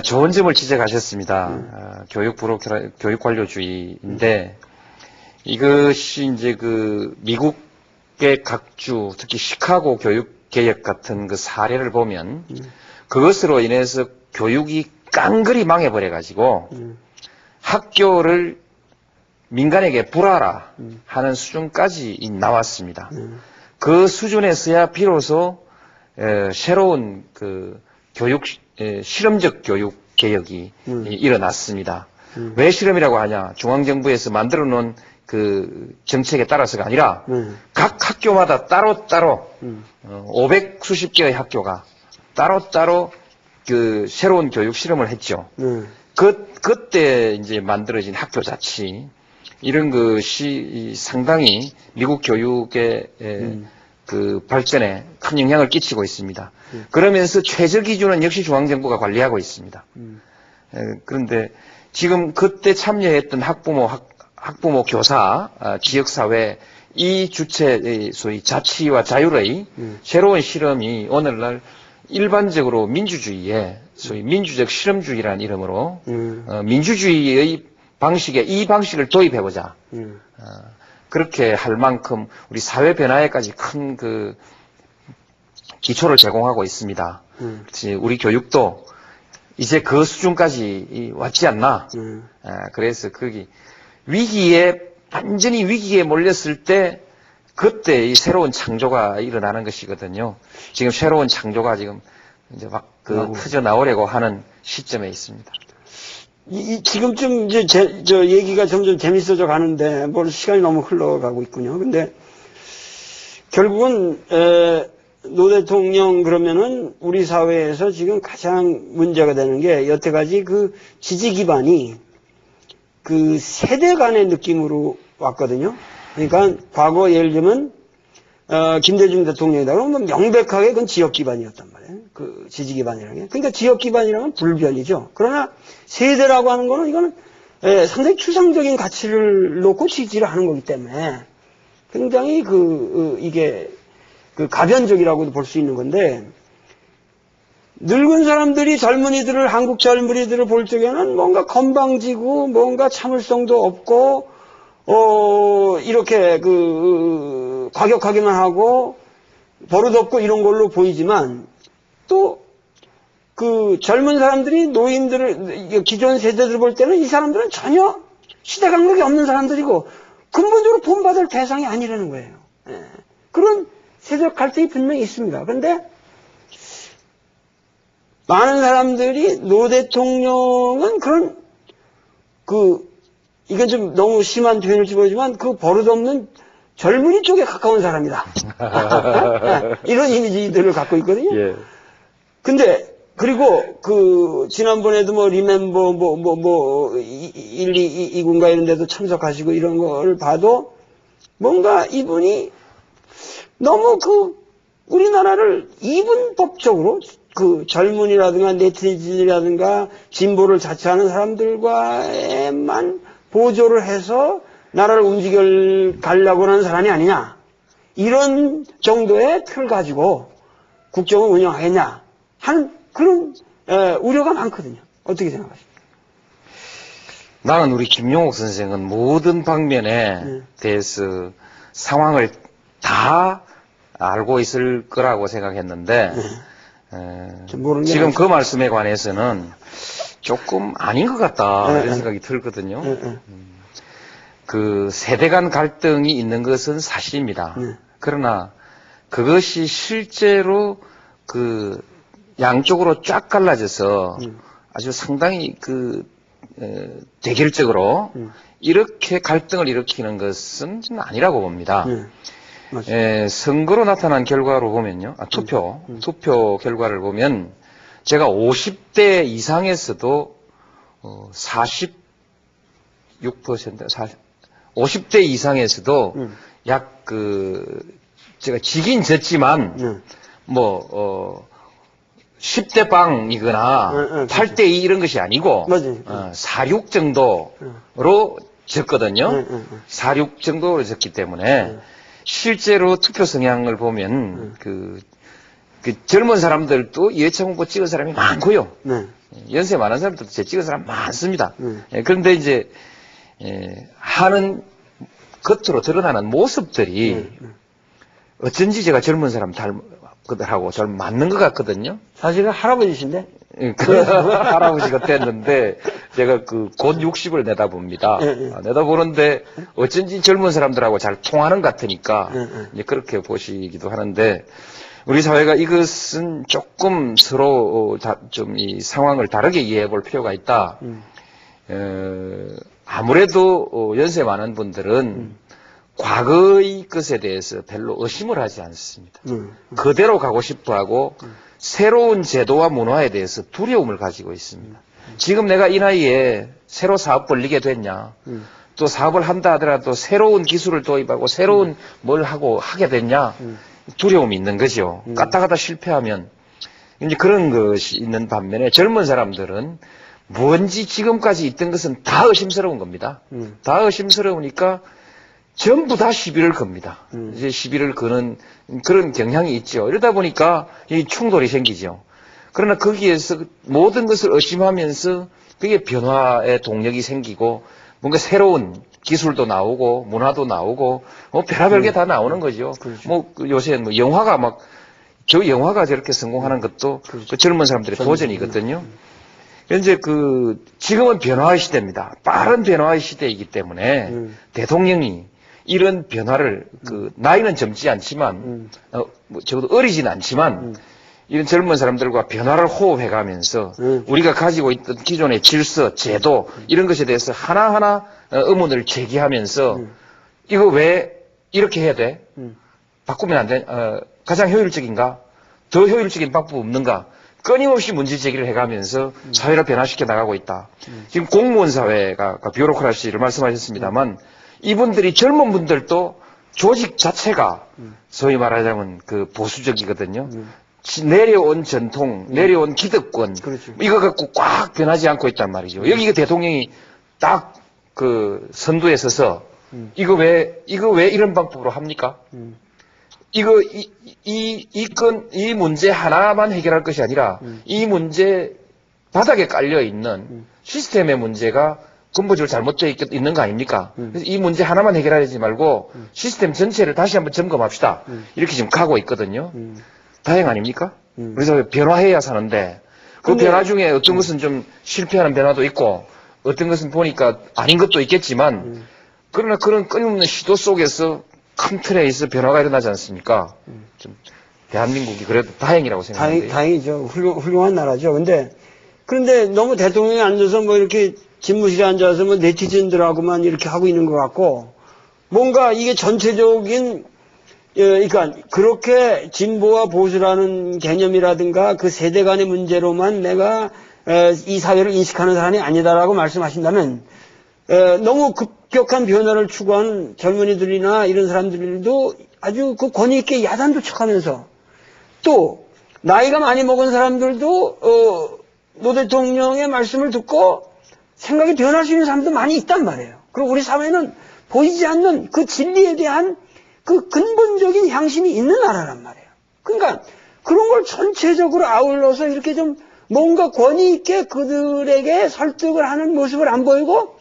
좋은 점을 지적하셨습니다. 교육 관료주의인데 이것이 이제 그 미국의 각주, 특히 시카고 교육 개혁 같은 그 사례를 보면 그것으로 인해서 교육이 깡그리 망해버려 가지고 학교를 민간에게 불하라 하는 수준까지 나왔습니다. 그 수준에서야 비로소 새로운 그 실험적 교육 개혁이 일어났습니다. 왜 실험이라고 하냐? 중앙정부에서 만들어 놓은 그 정책에 따라서가 아니라 각 학교마다 따로따로 500수십 개의 학교가 따로따로 그 새로운 교육 실험을 했죠. 그때 이제 만들어진 학교 자치 이런 것이 상당히 미국 교육의 그 발전에 큰 영향을 끼치고 있습니다. 그러면서 최저 기준은 역시 중앙정부가 관리하고 있습니다. 그런데 지금 그때 참여했던 학부모, 교사, 지역사회 이 주체의 소위 자치와 자율의 새로운 실험이 오늘날 일반적으로 민주주의에 소위 민주적 실험주의라는 이름으로 민주주의의 방식에 이 방식을 도입해보자. 그렇게 할 만큼 우리 사회 변화에까지 큰 그 기초를 제공하고 있습니다. 우리 교육도 이제 그 수준까지 왔지 않나. 그래서 거기 완전히 위기에 몰렸을 때 그때 이 새로운 창조가 일어나는 것이거든요. 지금 새로운 창조가 지금 이제 막 터져 나오려고 하는 시점에 있습니다. 지금쯤 이제 저 얘기가 점점 재밌어져 가는데 뭘 시간이 너무 흘러가고 있군요. 근데 결국은 노 대통령 그러면은 우리 사회에서 지금 가장 문제가 되는 게 여태까지 그 지지 기반이 그 세대 간의 느낌으로 왔거든요. 그러니까 과거 예를 들면 김대중 대통령이다 그러면 명백하게 그건 지역 기반이었단 말이에요. 그 지지 기반이라는 게. 그러니까 지역 기반이라면 불변이죠. 그러나 세대라고 하는 거는 이거는 상당히 추상적인 가치를 놓고 지지를 하는 거기 때문에 굉장히 이게 그 가변적이라고도 볼 수 있는 건데 늙은 사람들이 한국 젊은이들을 볼 적에는 뭔가 건방지고 뭔가 참을성도 없고 이렇게 과격하기만 하고 버릇없고 이런 걸로 보이지만 또 그 젊은 사람들이 기존 세대들 볼 때는 이 사람들은 전혀 시대 감각이 없는 사람들이고 근본적으로 본받을 대상이 아니라는 거예요. 그런 세대적 갈등이 분명히 있습니다. 그런데 많은 사람들이 노 대통령은 그런 이건 좀 너무 심한 표현일지 모르지만 그 버릇없는 젊은이 쪽에 가까운 사람이다. 이런 이미지들을 갖고 있거든요. 예. 근데 그리고 지난번에도 리멤버 1, 2군가 이런 데도 참석하시고 이런 걸 봐도 뭔가 이분이 너무 우리나라를 이분법적으로 젊은이라든가 네티즌이라든가 진보를 자처하는 사람들과에만 보조를 해서 나라를 가려고 하는 사람이 아니냐. 이런 정도의 틀 가지고 국정을 운영하겠냐 하는 그런 우려가 많거든요. 어떻게 생각하십니까? 나는 우리 김용옥 선생은 모든 방면에 대해서 상황을 다 알고 있을 거라고 생각했는데 지금 그 말씀에 관해서는 조금 아닌 것 같다 이런 생각이 들거든요. 그 세대 간 갈등이 있는 것은 사실입니다. 그러나 그것이 실제로 양쪽으로 쫙 갈라져서 아주 상당히 대결적으로 이렇게 갈등을 일으키는 것은 아니라고 봅니다. 선거로 나타난 결과로 보면요. 투표 결과를 보면 제가 50대 이상에서도 46%, 50대 이상에서도 약 제가 지긴 졌지만 10대 빵이거나 8대 2 이런 것이 아니고 46 정도로 졌거든요. 46 정도로 졌기 때문에 실제로 투표 성향을 보면 젊은 사람들도 이해창 후보 찍은 사람이 많고요. 연세 많은 사람들도 제 찍은 사람 많습니다. 그런데 이제 하는 겉으로 드러나는 모습들이 어쩐지 제가 젊은 사람들하고 잘 맞는 것 같거든요. 사실은 할아버지신데? 그래서 할아버지가 됐는데 제가 곧 60을 내다봅니다. 내다보는데 어쩐지 젊은 사람들하고 잘 통하는 것 같으니까 이제 그렇게 보시기도 하는데 우리 사회가 이것은 조금 서로 좀 이 상황을 다르게 이해해 볼 필요가 있다. 아무래도 연세 많은 분들은 과거의 것에 대해서 별로 의심을 하지 않습니다. 그대로 가고 싶어하고 새로운 제도와 문화에 대해서 두려움을 가지고 있습니다. 지금 내가 이 나이에 새로 사업 벌리게 됐냐, 또 사업을 한다 하더라도 새로운 기술을 도입하고 새로운 뭘 하고 하게 됐냐, 두려움이 있는 거죠. 까딱하다 실패하면 이제 그런 것이 있는 반면에 젊은 사람들은 뭔지 지금까지 있던 것은 다 의심스러운 겁니다. 다 의심스러우니까 전부 다 시비를 겁니다. 이제 시비를 거는 그런 경향이 있죠. 이러다 보니까 이 충돌이 생기죠. 그러나 거기에서 모든 것을 의심하면서 그게 변화의 동력이 생기고 뭔가 새로운 기술도 나오고 문화도 나오고 뭐 별의별 게 다 나오는 거죠. 그렇죠. 뭐 요새 뭐 영화가 막 저 영화가 저렇게 성공하는 것도 그렇죠. 그 젊은 사람들의 도전이거든요. 현재 지금은 변화의 시대입니다. 빠른 변화의 시대이기 때문에 대통령이 이런 변화를 나이는 젊지 않지만 뭐 적어도 어리진 않지만 이런 젊은 사람들과 변화를 호흡해가면서 우리가 가지고 있던 기존의 질서, 제도 이런 것에 대해서 하나하나 의문을 제기하면서 이거 왜 이렇게 해야 돼? 바꾸면 안 돼? 가장 효율적인가? 더 효율적인 방법 없는가? 끊임없이 문제 제기를 해가면서 사회를 변화시켜 나가고 있다. 지금 공무원 사회가 뷰로크라시를 말씀하셨습니다만 이분들이 젊은 분들도 조직 자체가 소위 말하자면 보수적이거든요. 내려온 전통, 내려온 기득권, 그렇죠. 이거 갖고 꽉 변하지 않고 있단 말이죠. 여기 대통령이 딱 선두에 서서 이거 왜 이런 방법으로 합니까? 이 문제 하나만 해결할 것이 아니라 이 문제 바닥에 깔려 있는 시스템의 문제가 근본적으로 잘못되어 있는 거 아닙니까? 그래서 이 문제 하나만 해결하지 말고 시스템 전체를 다시 한번 점검합시다. 이렇게 지금 가고 있거든요. 다행 아닙니까? 그래서 변화해야 사는데 그 변화 중에 어떤 것은 좀 실패하는 변화도 있고 어떤 것은 보니까 아닌 것도 있겠지만 그러나 그런 끊임없는 시도 속에서 큰 틀에 있어 변화가 일어나지 않습니까? 좀 대한민국이 그래도 다행이라고 생각하는데. 다행이죠. 훌륭한 나라죠. 그런데 너무 대통령이 앉아서 뭐 이렇게 집무실에 앉아서 뭐 네티즌들하고만 이렇게 하고 있는 것 같고 뭔가 이게 전체적인 그러니까 그렇게 진보와 보수라는 개념이라든가 그 세대 간의 문제로만 내가 이 사회를 인식하는 사람이 아니다라고 말씀하신다면 너무 급격한 변화를 추구하는 젊은이들이나 이런 사람들도 아주 그 권위 있게 야단도 척하면서 또 나이가 많이 먹은 사람들도 노 대통령의 말씀을 듣고 생각이 변할 수 있는 사람도 많이 있단 말이에요. 그리고 우리 사회는 보이지 않는 그 진리에 대한 그 근본적인 향심이 있는 나라란 말이에요. 그러니까 그런 걸 전체적으로 아울러서 이렇게 좀 뭔가 권위 있게 그들에게 설득을 하는 모습을 안 보이고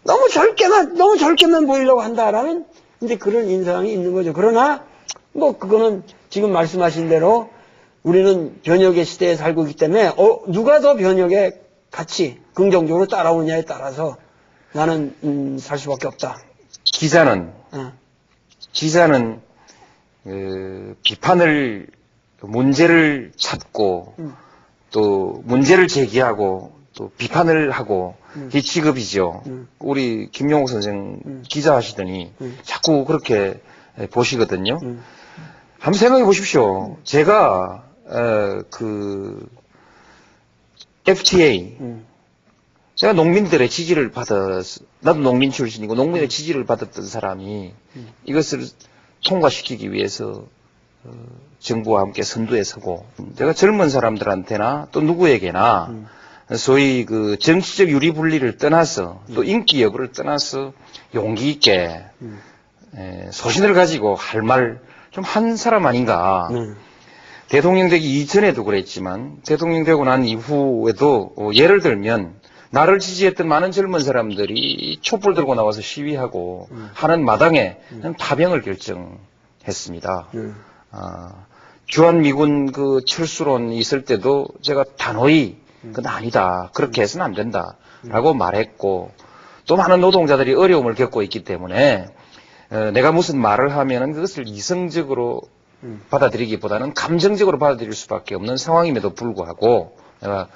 너무 젊게만 보이려고 한다라는 이제 그런 인상이 있는 거죠. 그러나 뭐 그거는 지금 말씀하신 대로 우리는 변혁의 시대에 살고 있기 때문에 누가 더 변혁에 같이 긍정적으로 따라오느냐에 따라서 나는 살 수밖에 없다. 기자는 비판을 문제를 찾고 또 문제를 제기하고 또 비판을 하고 이 직업이죠. 우리 김용옥 선생 기자 하시더니 자꾸 그렇게 보시거든요. 한번 생각해 보십시오. 제가 FTA 제가 농민들의 지지를 나도 농민 출신이고 농민의 지지를 받았던 사람이 이것을 통과시키기 위해서 정부와 함께 선두에 서고 제가 젊은 사람들한테나 또 누구에게나 소위 정치적 유리분리를 떠나서 또 인기 여부를 떠나서 용기 있게 소신을 가지고 할 말 좀 한 사람 아닌가. 대통령 되기 이전에도 그랬지만 대통령 되고 난 이후에도 예를 들면 나를 지지했던 많은 젊은 사람들이 촛불 들고 나와서 시위하고 하는 마당에 파병을 결정했습니다. 주한미군 철수론이 있을 때도 제가 단호히 그건 아니다. 그렇게 해서는 안 된다라고 말했고 또 많은 노동자들이 어려움을 겪고 있기 때문에 내가 무슨 말을 하면은 그것을 이성적으로 받아들이기보다는 감정적으로 받아들일 수밖에 없는 상황임에도 불구하고 내가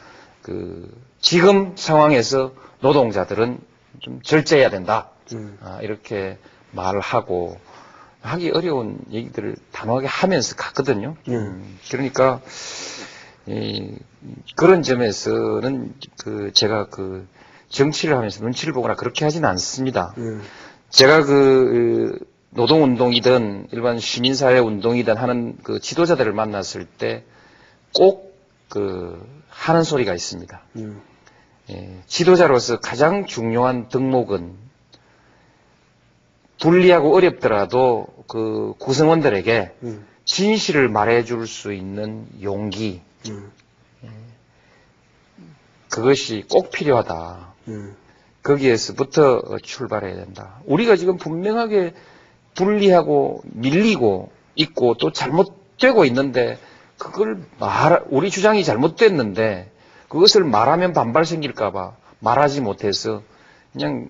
지금 상황에서 노동자들은 좀 절제해야 된다. 음. 이렇게 말하고 하기 어려운 얘기들을 단호하게 하면서 갔거든요. 그러니까 그런 점에서는 제가 정치를 하면서 눈치를 보거나 그렇게 하지는 않습니다. 제가 노동운동이든 일반 시민사회 운동이든 하는 지도자들을 만났을 때 꼭 하는 소리가 있습니다. 지도자로서 가장 중요한 덕목은 불리하고 어렵더라도 구성원들에게 진실을 말해줄 수 있는 용기, 그것이 꼭 필요하다. 거기에서부터 출발해야 된다. 우리가 지금 분명하게 불리하고 밀리고 있고 또 잘못되고 있는데 우리 주장이 잘못됐는데 그것을 말하면 반발 생길까봐 말하지 못해서 그냥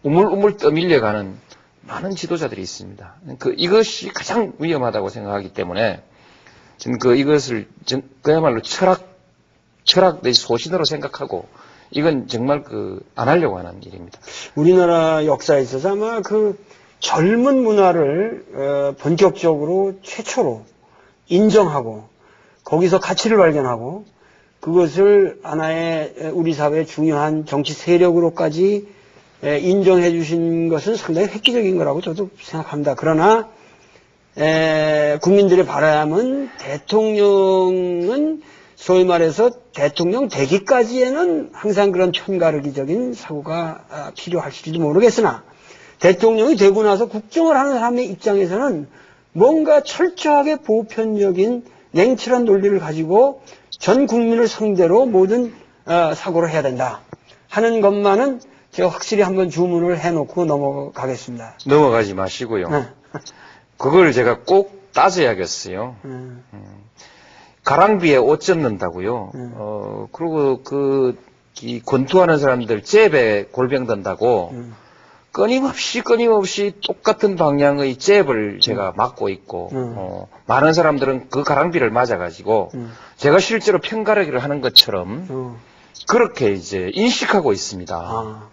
우물우물 떠밀려가는 많은 지도자들이 있습니다. 이것이 가장 위험하다고 생각하기 때문에 저는 이것을 그야말로 철학 내 소신으로 생각하고 이건 정말 안 하려고 하는 일입니다. 우리나라 역사에 있어서 아마 젊은 문화를 본격적으로 최초로 인정하고 거기서 가치를 발견하고 그것을 하나의 우리 사회의 중요한 정치 세력으로까지 인정해 주신 것은 상당히 획기적인 거라고 저도 생각합니다. 그러나 국민들의 바람은 대통령은 소위 말해서 대통령 되기까지에는 항상 그런 편가르기적인 사고가 필요할지도 모르겠으나 대통령이 되고 나서 국정을 하는 사람의 입장에서는 뭔가 철저하게 보편적인 냉철한 논리를 가지고 전 국민을 상대로 모든 사고를 해야 된다 하는 것만은 제가 확실히 한번 주문을 해놓고 넘어가겠습니다. 넘어가지 마시고요. 그걸 제가 꼭 따져야겠어요. 가랑비에 옷 젖는다고요. 그리고 이 권투하는 사람들 잽에 골병 든다고 끊임없이 똑같은 방향의 잽을 제가 맞고 있고 많은 사람들은 그 가랑비를 맞아가지고 제가 실제로 편가르기를 하는 것처럼 그렇게 이제 인식하고 있습니다.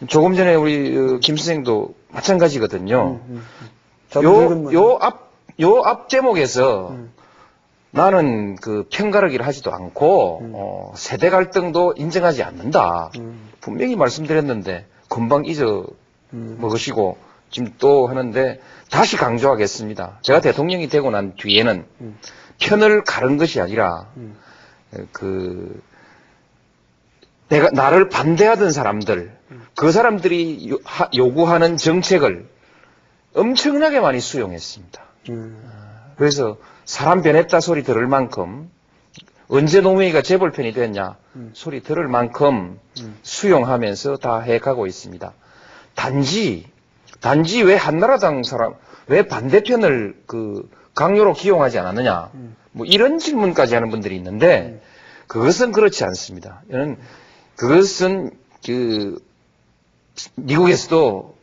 조금 전에 우리 김 선생도 마찬가지거든요. 요 앞 제목에서 나는 편가르기를 하지도 않고 세대 갈등도 인정하지 않는다. 분명히 말씀드렸는데 금방 먹으시고 지금 또 하는데 다시 강조하겠습니다. 제가 대통령이 되고 난 뒤에는 편을 가른 것이 아니라 나를 반대하던 사람들, 그 사람들이 요구하는 정책을 엄청나게 많이 수용했습니다. 그래서 사람 변했다 소리 들을 만큼 언제 노무현이가 재벌편이 됐냐 소리 들을 만큼 수용하면서 다 해가고 있습니다. 단지 왜 한나라당 사람, 왜 반대편을 강요로 기용하지 않았느냐 뭐 이런 질문까지 하는 분들이 있는데 그것은 그렇지 않습니다. 그것은 미국에서도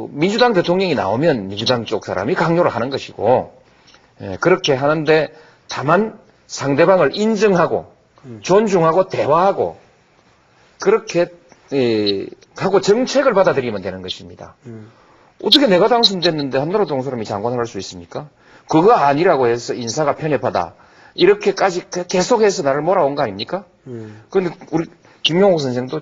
민주당 대통령이 나오면 민주당 쪽 사람이 강요를 하는 것이고 그렇게 하는데 다만 상대방을 인정하고 존중하고 대화하고 그렇게 하고 정책을 받아들이면 되는 것입니다. 어떻게 내가 당선됐는데 한나라당 사람이 장관을 할 수 있습니까? 그거 아니라고 해서 인사가 편협하다. 이렇게까지 계속해서 나를 몰아온 거 아닙니까? 그런데 우리 김용옥 선생도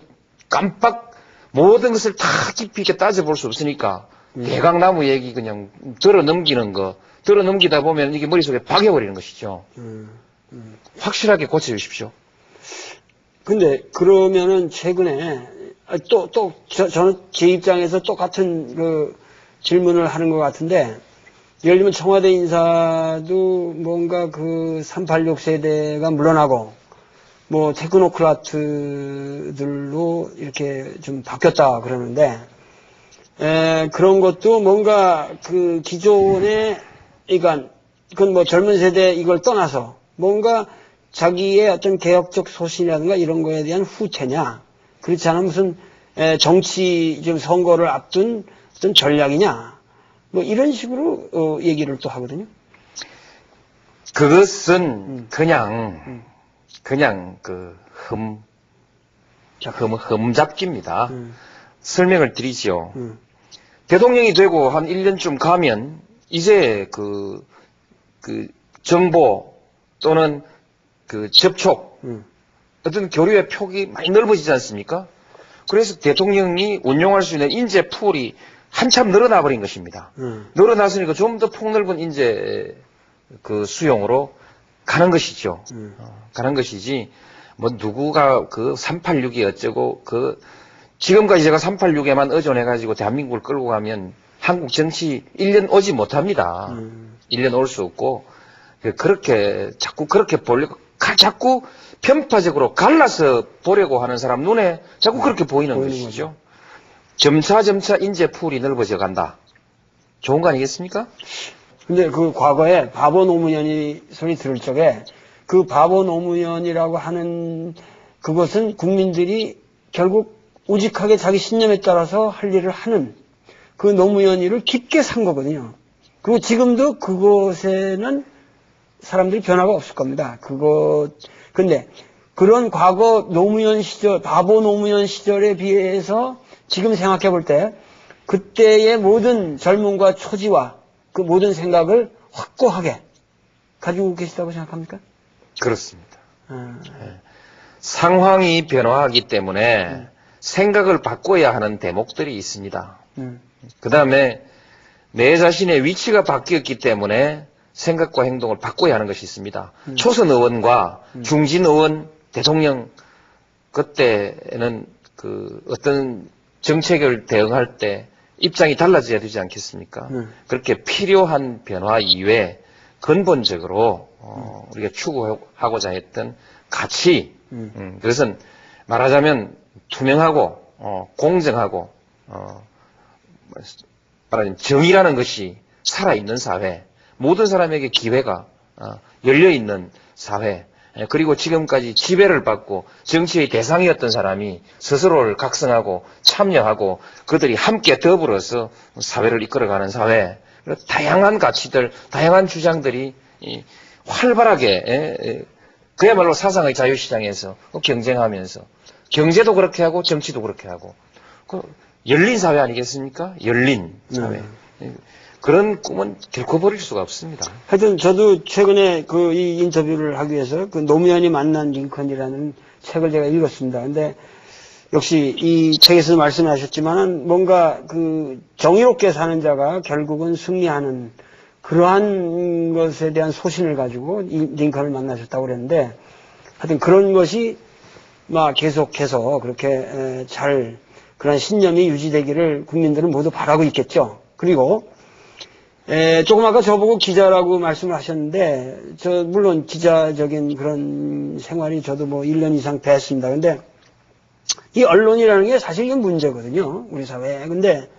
깜빡 모든 것을 다 깊이 있게 따져볼 수 없으니까 대강나무 얘기 그냥 들어 넘기다 보면 이게 머릿속에 박여버리는 것이죠. 확실하게 고쳐주십시오. 근데 그러면은 최근에 저는 제 입장에서 똑같은 질문을 하는 것 같은데 예를 들면 청와대 인사도 뭔가 386 세대가 물러나고 뭐 테크노크라트들로 이렇게 좀 바뀌었다 그러는데 그런 것도 뭔가 기존의 그건 뭐 젊은 세대 이걸 떠나서 뭔가 자기의 어떤 개혁적 소신이라든가 이런 거에 대한 후퇴냐 그렇지 않으면 무슨 정치 지금 선거를 앞둔 어떤 전략이냐 뭐 이런 식으로 얘기를 또 하거든요. 그것은 그냥 흠잡기입니다. 설명을 드리죠. 대통령이 되고 한 1년쯤 가면 이제 그 정보 또는 그 접촉, 어떤 교류의 폭이 많이 넓어지지 않습니까? 그래서 대통령이 운용할 수 있는 인재 풀이 한참 늘어나 버린 것입니다. 늘어났으니까 좀 더 폭넓은 인재 그 수용으로 가는 것이죠. 가는 것이지, 뭐 누구가 그 386이 어쩌고, 지금까지 제가 386에만 의존해가지고 대한민국을 끌고 가면 한국 정치 1년 오지 못합니다. 1년 올 수 없고, 그렇게, 자꾸 그렇게 보려고, 자꾸 편파적으로 갈라서 보려고 하는 사람 눈에 자꾸 그렇게 보이는 것이죠. 점차 인재 풀이 넓어져 간다. 좋은 거 아니겠습니까? 근데 그 과거에 바보 노무현이 소리 들을 적에 그 바보 노무현이라고 하는 그것은 국민들이 결국 우직하게 자기 신념에 따라서 할 일을 하는 그 노무현이를 깊게 산 거거든요. 그리고 지금도 그곳에는 사람들이 변화가 없을 겁니다. 근데 그런 과거 노무현 시절, 바보 노무현 시절에 비해서 지금 생각해 볼 때 그때의 모든 젊음과 초지와 그 모든 생각을 확고하게 가지고 계시다고 생각합니까? 그렇습니다. 상황이 변화하기 때문에 생각을 바꿔야 하는 대목들이 있습니다. 그 다음에 내 자신의 위치가 바뀌었기 때문에 생각과 행동을 바꿔야 하는 것이 있습니다. 초선 의원과 중진 의원, 대통령, 그때는 그 어떤 정책을 대응할 때 입장이 달라져야 되지 않겠습니까? 그렇게 필요한 변화 이외에 근본적으로 우리가 추구하고자 했던 가치, 그것은 말하자면 투명하고 공정하고 말하자면 정의라는 것이 살아있는 사회, 모든 사람에게 기회가 열려있는 사회, 그리고 지금까지 지배를 받고 정치의 대상이었던 사람이 스스로를 각성하고 참여하고 그들이 함께 더불어서 사회를 이끌어가는 사회, 다양한 가치들, 다양한 주장들이 활발하게 그야말로 사상의 자유시장에서 경쟁하면서 경제도 그렇게 하고 정치도 그렇게 하고 열린 사회 아니겠습니까? 열린 사회. 그런 꿈은 결코 버릴 수가 없습니다. 하여튼 저도 최근에 이 인터뷰를 하기 위해서 그 노무현이 만난 링컨이라는 책을 제가 읽었습니다. 근데 역시 이 책에서 말씀하셨지만은 뭔가 그 정의롭게 사는 자가 결국은 승리하는 그러한 것에 대한 소신을 가지고 이 링컨을 만나셨다고 그랬는데 하여튼 그런 것이 막 계속해서 그렇게 잘 그런 신념이 유지되기를 국민들은 모두 바라고 있겠죠. 그리고 조금 아까 저보고 기자라고 말씀을 하셨는데, 물론 기자적인 그런 생활이 저도 뭐 1년 이상 됐습니다. 근데, 이 언론이라는 게 사실 이건 문제거든요. 우리 사회에. 근데,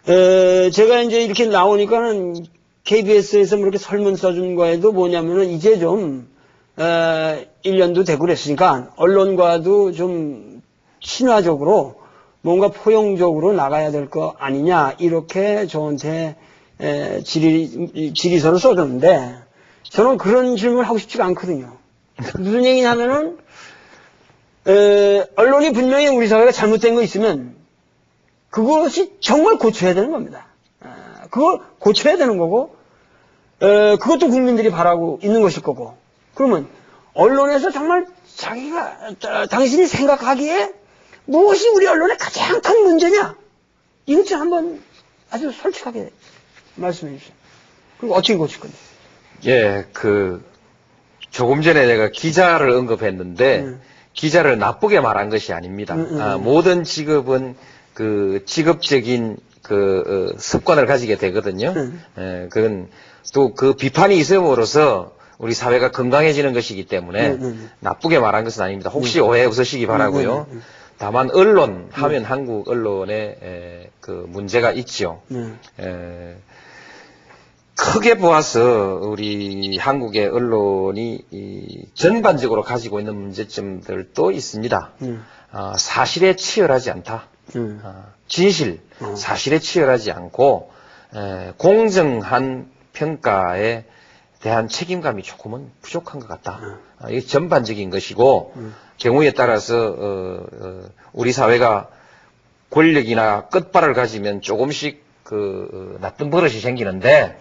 제가 이제 이렇게 나오니까는 KBS에서 뭐 이렇게 설문 써준 거에도 뭐냐면은 이제 좀, 1년도 되고 그랬으니까, 언론과도 좀 친화적으로 뭔가 포용적으로 나가야 될 거 아니냐, 이렇게 저한테 질의서를 써줬는데, 저는 그런 질문을 하고 싶지가 않거든요. 무슨 얘기냐면은, 언론이 분명히 우리 사회가 잘못된 거 있으면, 그것이 정말 고쳐야 되는 겁니다. 그걸 고쳐야 되는 거고, 그것도 국민들이 바라고 있는 것일 거고, 그러면, 언론에서 정말 당신이 생각하기에 무엇이 우리 언론의 가장 큰 문제냐? 이것 좀 한번 아주 솔직하게 말씀해 주세요. 그리고 어떻게 고칠 건지. 예, 조금 전에 내가 기자를 언급했는데, 기자를 나쁘게 말한 것이 아닙니다. 모든 직업은 직업적인 습관을 가지게 되거든요. 그건 또 비판이 있음으로써 우리 사회가 건강해지는 것이기 때문에 나쁘게 말한 것은 아닙니다. 혹시 오해 없으시기 바라고요. 다만 언론 하면 한국 언론에 문제가 있죠. 크게 보아서 우리 한국의 언론이 전반적으로 가지고 있는 문제점들도 있습니다. 사실에 치열하지 않다. 진실, 사실에 치열하지 않고 공정한 평가에 대한 책임감이 조금은 부족한 것 같다. 이게 전반적인 것이고 경우에 따라서 우리 사회가 권력이나 끝발을 가지면 조금씩 나쁜 버릇이 생기는데,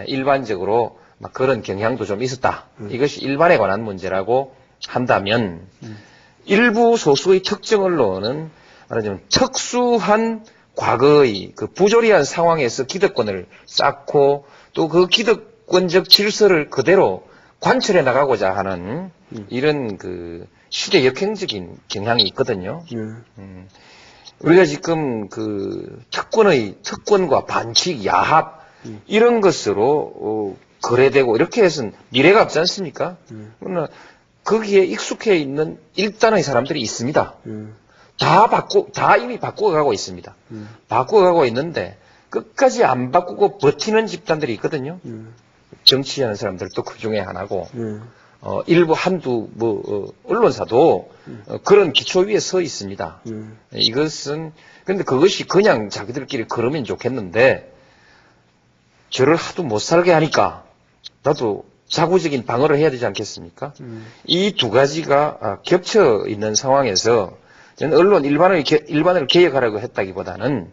일반적으로 막 그런 경향도 좀 있었다. 이것이 일반에 관한 문제라고 한다면, 일부 소수의 특정 언론은 말하자면 특수한 과거의 그 부조리한 상황에서 기득권을 쌓고 또 그 기득권적 질서를 그대로 관철해 나가고자 하는 이런 그 시대 역행적인 경향이 있거든요. 우리가 지금 그 특권과 반칙, 야합 이런 것으로 거래되고 이렇게 해서는 미래가 없지 않습니까? 그러나 거기에 익숙해 있는 일단의 사람들이 있습니다. 다 이미 바꿔가고 있습니다. 바꿔가고 있는데 끝까지 안 바꾸고 버티는 집단들이 있거든요. 정치하는 사람들도 그 중에 하나고, 일부 한두 언론사도 그런 기초 위에 서 있습니다. 이것은 근데 그것이 그냥 자기들끼리 걸으면 좋겠는데 저를 하도 못 살게 하니까 나도 자구적인 방어를 해야 되지 않겠습니까? 이 두 가지가 겹쳐 있는 상황에서 저는 언론 일반을 개혁하라고 했다기보다는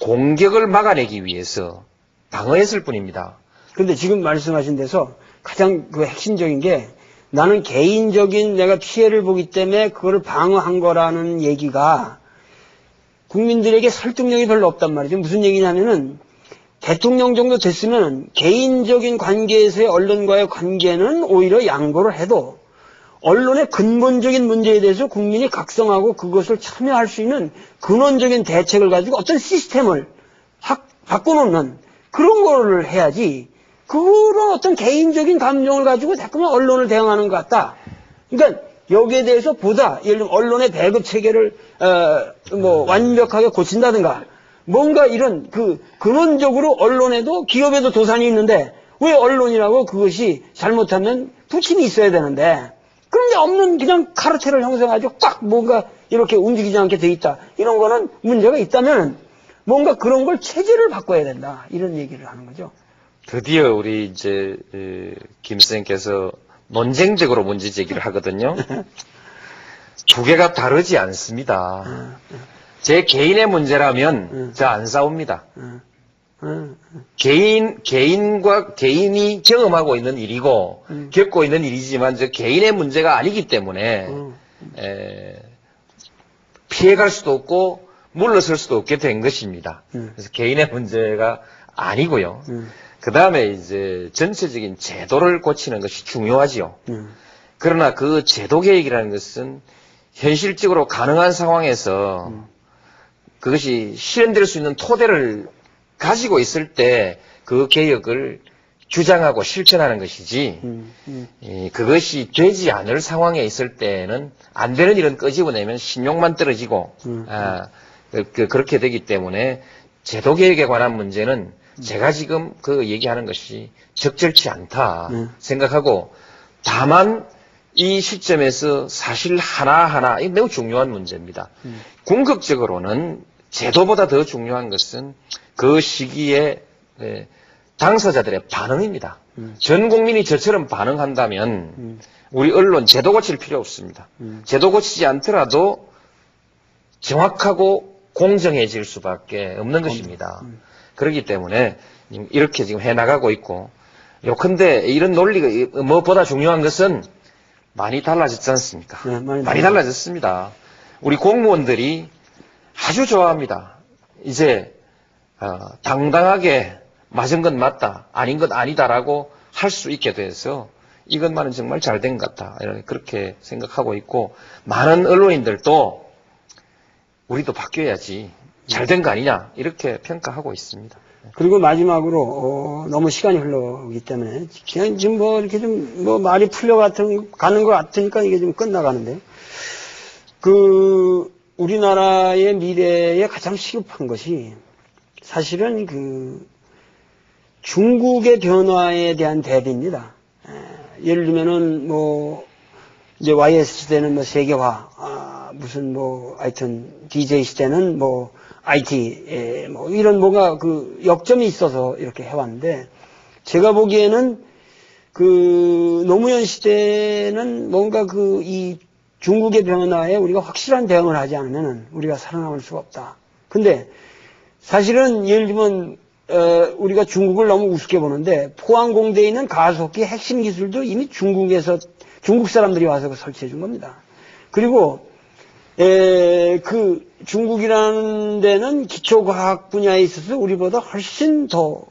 공격을 막아내기 위해서 방어했을 뿐입니다. 그런데 지금 말씀하신 데서 가장 그 핵심적인 게 나는 개인적인 내가 피해를 보기 때문에 그거를 방어한 거라는 얘기가 국민들에게 설득력이 별로 없단 말이죠. 무슨 얘기냐면은 대통령 정도 됐으면 개인적인 관계에서의 언론과의 관계는 오히려 양보를 해도 언론의 근본적인 문제에 대해서 국민이 각성하고 그것을 참여할 수 있는 근원적인 대책을 가지고 어떤 시스템을 바꿔놓는 그런 거를 해야지 그런 어떤 개인적인 감정을 가지고 자꾸만 언론을 대응하는 것 같다. 그러니까 여기에 대해서 보다 예를 들면 언론의 배급 체계를 완벽하게 고친다든가 뭔가 이런 그 근원적으로 언론에도 기업에도 도산이 있는데 왜 언론이라고 그것이 잘못하면 부침이 있어야 되는데 그런 게 없는 그냥 카르텔을 형성해가지고 꽉 뭔가 이렇게 움직이지 않게 돼 있다. 이런 거는 문제가 있다면 뭔가 그런 걸 체제를 바꿔야 된다. 이런 얘기를 하는 거죠. 드디어 우리 이제 김 선생님께서 논쟁적으로 문제 제기를 하거든요. 두 개가 다르지 않습니다. 제 개인의 문제라면 저 안 싸웁니다. 개인이 경험하고 있는 일이고 겪고 있는 일이지만 저 개인의 문제가 아니기 때문에 피해갈 수도 없고 물러설 수도 없게 된 것입니다. 그래서 개인의 문제가 아니고요. 그 다음에 이제 전체적인 제도를 고치는 것이 중요하지요. 그러나 그 제도 개혁이라는 것은 현실적으로 가능한 상황에서 그것이 실현될 수 있는 토대를 가지고 있을 때 그 개혁을 주장하고 실천하는 것이지 그것이 되지 않을 상황에 있을 때는 안 되는 일은 끄집어내면 신용만 떨어지고 그렇게 되기 때문에 제도 개혁에 관한 문제는 제가 지금 그 얘기하는 것이 적절치 않다 생각하고 다만 이 시점에서 사실 하나하나 이 매우 중요한 문제입니다. 궁극적으로는 제도보다 더 중요한 것은 그 시기에 당사자들의 반응입니다. 전 국민이 저처럼 반응한다면 우리 언론 제도 고칠 필요 없습니다. 제도 고치지 않더라도 정확하고 공정해질 수밖에 없는 것입니다. 그렇기 때문에 이렇게 지금 해나가고 있고 요컨대 이런 논리가 무엇보다 중요한 것은 많이 달라졌지 않습니까? 네, 많이 달라졌습니다. 우리 공무원들이 아주 좋아합니다. 이제 당당하게 맞은 건 맞다, 아닌 건 아니다라고 할 수 있게 돼서 이것만은 정말 잘 된 것 같다. 그렇게 생각하고 있고 많은 언론인들도 우리도 바뀌어야지 잘 된 거 아니냐 이렇게 평가하고 있습니다. 그리고 마지막으로 너무 시간이 흘러오기 때문에 그냥 지금 이렇게 좀 말이 가는 것 같으니까 이게 좀 끝나가는데 우리나라의 미래에 가장 시급한 것이 사실은 중국의 변화에 대한 대비입니다. 예를 들면은 이제 YS 시대는 세계화, 하여튼 DJ 시대는 IT, 이런 역점이 있어서 이렇게 해왔는데, 제가 보기에는 노무현 시대는 뭔가 이 중국의 변화에 우리가 확실한 대응을 하지 않으면 우리가 살아남을 수가 없다. 근데 사실은 예를 들면 우리가 중국을 너무 우습게 보는데 포항공대에 있는 가속기 핵심 기술도 이미 중국 사람들이 와서 설치해 준 겁니다. 그리고 그 중국이라는 데는 기초과학 분야에 있어서 우리보다 훨씬 더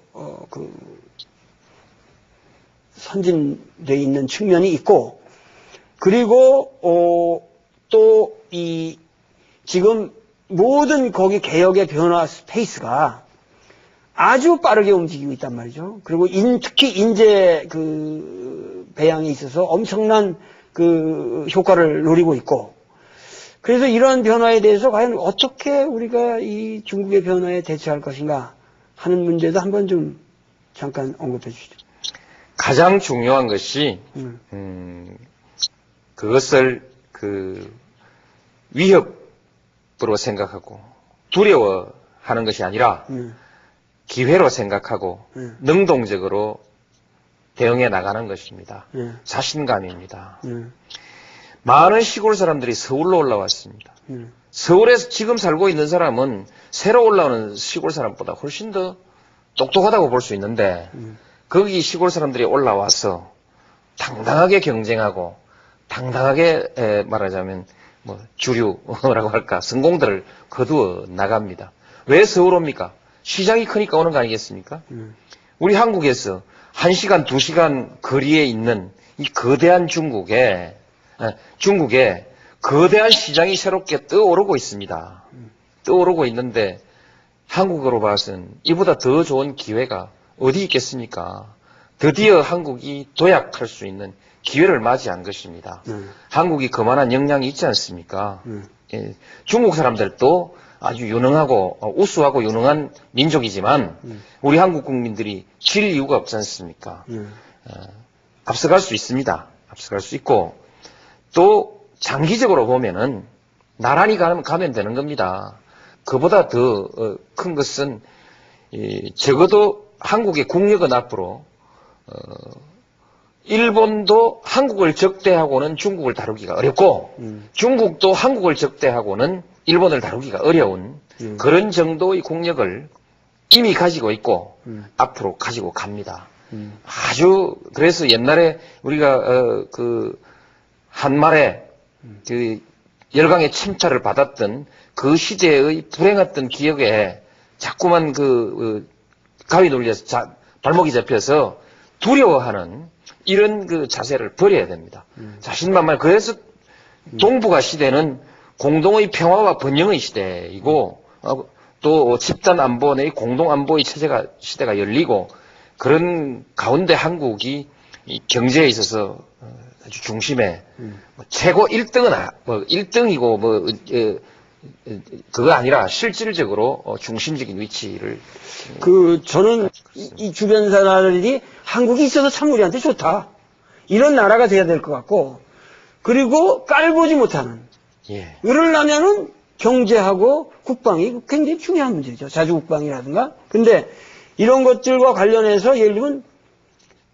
선진돼 있는 측면이 있고, 그리고 또 지금 모든 거기 개혁의 변화 스페이스가 아주 빠르게 움직이고 있단 말이죠. 그리고 특히 인재 배양에 있어서 엄청난 효과를 누리고 있고, 그래서 이러한 변화에 대해서 과연 어떻게 우리가 이 중국의 변화에 대처할 것인가 하는 문제도 한번 좀 잠깐 언급해 주시죠. 가장 중요한 것이 그것을 위협으로 생각하고 두려워하는 것이 아니라 기회로 생각하고 능동적으로 대응해 나가는 것입니다. 자신감입니다. 많은 시골 사람들이 서울로 올라왔습니다. 서울에서 지금 살고 있는 사람은 새로 올라오는 시골 사람보다 훨씬 더 똑똑하다고 볼 수 있는데 거기 시골 사람들이 올라와서 당당하게 경쟁하고 당당하게 말하자면 뭐 주류라고 할까 성공들을 거두어 나갑니다. 왜 서울 옵니까? 시장이 크니까 오는 거 아니겠습니까? 우리 한국에서 1시간, 2시간 거리에 있는 이 거대한 중국에 거대한 시장이 새롭게 떠오르고 있습니다. 떠오르고 있는데 한국으로 봐서는 이보다 더 좋은 기회가 어디 있겠습니까? 드디어 한국이 도약할 수 있는 기회를 맞이한 것입니다. 한국이 그만한 역량이 있지 않습니까? 중국 사람들도 아주 유능하고 우수하고 유능한 민족이지만 우리 한국 국민들이 질 이유가 없지 않습니까? 앞서갈 수 있습니다. 앞서갈 수 있고 또 장기적으로 보면은 나란히 가면 되는 겁니다. 그보다 더 큰 것은 적어도 한국의 국력은 앞으로 일본도 한국을 적대하고는 중국을 다루기가 어렵고 중국도 한국을 적대하고는 일본을 다루기가 어려운 그런 정도의 국력을 이미 가지고 있고 앞으로 가지고 갑니다. 아주 그래서 옛날에 우리가 한말에 열강의 침탈을 받았던 그 시대의 불행했던 기억에 자꾸만 가위 눌려서 발목이 잡혀서 두려워하는 이런 자세를 버려야 됩니다. 자신만만. 그래서 동북아 시대는 공동의 평화와 번영의 시대이고 또 집단 안보 내 공동 안보의 시대가 열리고 그런 가운데 한국이 이 경제에 있어서 아주 중심에 최고 1등은 1등이고 그거 아니라 실질적으로 중심적인 위치를 저는 이 주변 사람들이 한국이 있어서 참 우리한테 좋다. 이런 나라가 돼야 될 것 같고, 그리고 깔보지 못하는. 그러려면은 경제하고 국방이 굉장히 중요한 문제죠. 자주국방이라든가. 근데 이런 것들과 관련해서 예를 들면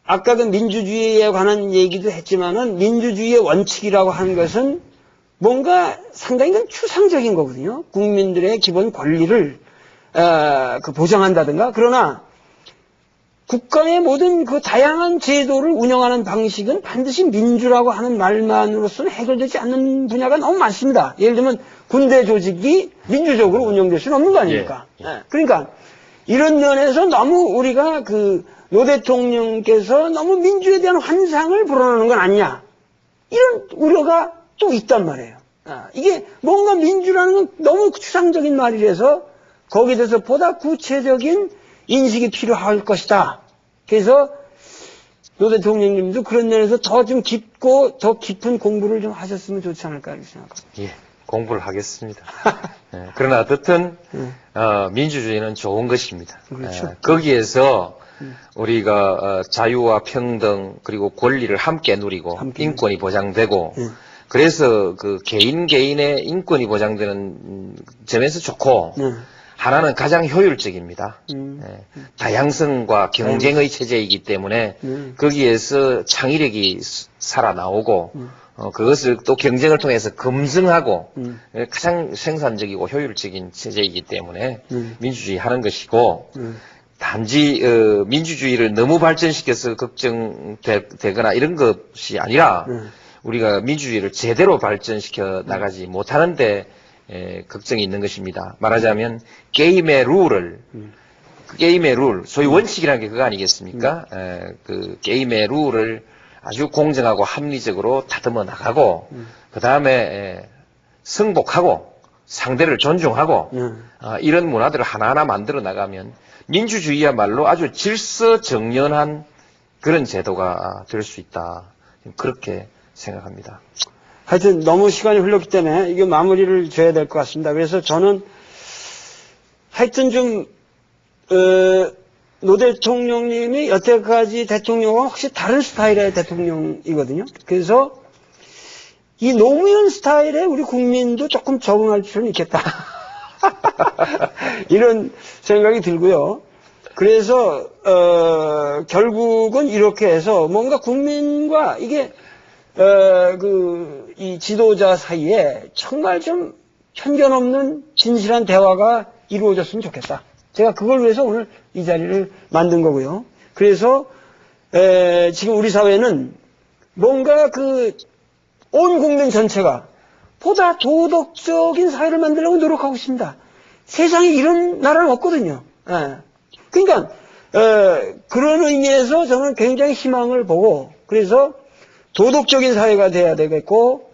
아까 민주주의에 관한 얘기도 했지만은 민주주의의 원칙이라고 하는 것은 뭔가 상당히 추상적인 거거든요. 국민들의 기본 권리를 보장한다든가. 그러나 국가의 모든 다양한 제도를 운영하는 방식은 반드시 민주라고 하는 말만으로서는 해결되지 않는 분야가 너무 많습니다. 예를 들면 군대 조직이 민주적으로 운영될 수는 없는 거 아닙니까? 그러니까 이런 면에서 너무 우리가 노 대통령께서 너무 민주에 대한 환상을 불어넣는 건 아니냐, 이런 우려가 또 있단 말이에요. 이게 뭔가 민주라는 건 너무 추상적인 말이라서 거기에 대해서 보다 구체적인 인식이 필요할 것이다. 그래서 노 대통령님도 그런 면에서 더 좀 깊고 더 깊은 공부를 좀 하셨으면 좋지 않을까 이렇게 생각합니다. 공부를 하겠습니다. 그러나 어떻든 민주주의는 좋은 것입니다. 그렇죠. 거기에서 우리가 자유와 평등 그리고 권리를 함께 누리고 인권이 보장되고 그래서 개인의 인권이 보장되는 점에서 좋고 하나는 가장 효율적입니다. 다양성과 경쟁의 체제이기 때문에 거기에서 창의력이 살아나오고 그것을 또 경쟁을 통해서 검증하고 가장 생산적이고 효율적인 체제이기 때문에 민주주의 하는 것이고 단지 민주주의를 너무 발전시켜서 걱정되거나 이런 것이 아니라 우리가 민주주의를 제대로 발전시켜 나가지 못하는데 걱정이 있는 것입니다. 말하자면 게임의 룰을 게임의 룰, 소위 원칙이라는 게 그거 아니겠습니까? 그 게임의 룰을 아주 공정하고 합리적으로 다듬어 나가고 그 다음에 승복하고 상대를 존중하고 이런 문화들을 하나하나 만들어 나가면 민주주의야말로 아주 질서정연한 그런 제도가 될 수 있다. 그렇게 생각합니다. 하여튼 너무 시간이 흘렀기 때문에 이게 마무리를 줘야 될 것 같습니다. 그래서 저는 하여튼 좀 노 대통령님이 여태까지 대통령과 확실히 다른 스타일의 대통령이거든요. 그래서 이 노무현 스타일에 우리 국민도 조금 적응할 필요는 있겠다. 이런 생각이 들고요. 그래서 결국은 이렇게 해서 뭔가 국민과 이게 이 지도자 사이에 정말 좀 편견 없는 진실한 대화가 이루어졌으면 좋겠다. 제가 그걸 위해서 오늘 이 자리를 만든 거고요. 그래서 지금 우리 사회는 뭔가 온 국민 전체가 보다 도덕적인 사회를 만들려고 노력하고 있습니다. 세상에 이런 나라는 없거든요. 그러니까 그런 의미에서 저는 굉장히 희망을 보고 그래서 도덕적인 사회가 돼야 되겠고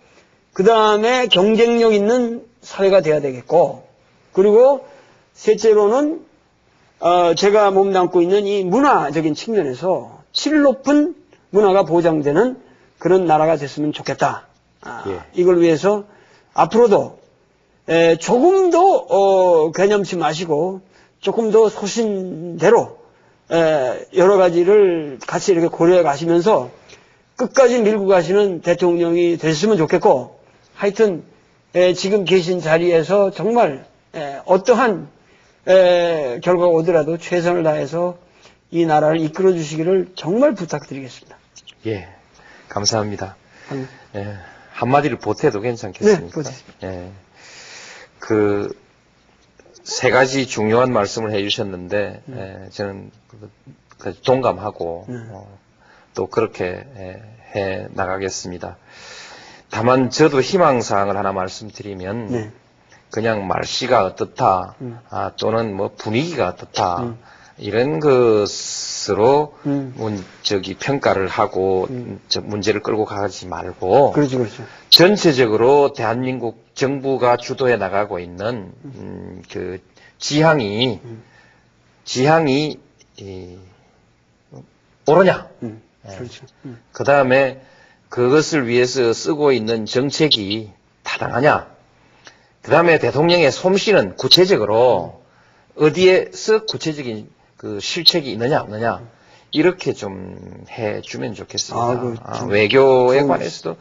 그 다음에 경쟁력 있는 사회가 돼야 되겠고 그리고 셋째로는 제가 몸담고 있는 이 문화적인 측면에서 질 높은 문화가 보장되는 그런 나라가 됐으면 좋겠다. 이걸 위해서 앞으로도 조금 더 개념치 마시고 조금 더 소신대로 여러 가지를 같이 이렇게 고려해 가시면서 끝까지 밀고 가시는 대통령이 됐으면 좋겠고 하여튼 지금 계신 자리에서 정말 어떠한 결과가 오더라도 최선을 다해서 이 나라를 이끌어 주시기를 정말 부탁드리겠습니다. 예, 감사합니다. 한마디를 보태도 괜찮겠습니까? 네, 세 가지 중요한 말씀을 해주셨는데 저는 동감하고 또 그렇게 해 나가겠습니다. 다만 저도 희망사항을 하나 말씀드리면 그냥 말씨가 어떻다 또는 뭐 분위기가 어떻다 이런 것으로 평가를 하고 문제를 끌고 가지 말고 그렇죠. 전체적으로 대한민국 정부가 주도해 나가고 있는 그 지향이 옳으냐 그렇죠. 그 다음에 그것을 위해서 쓰고 있는 정책이 타당하냐 그 다음에 대통령의 솜씨는 구체적으로 어디에서 구체적인 그 실책이 있느냐 없느냐 이렇게 좀 해주면 좋겠습니다. 외교에 관해서도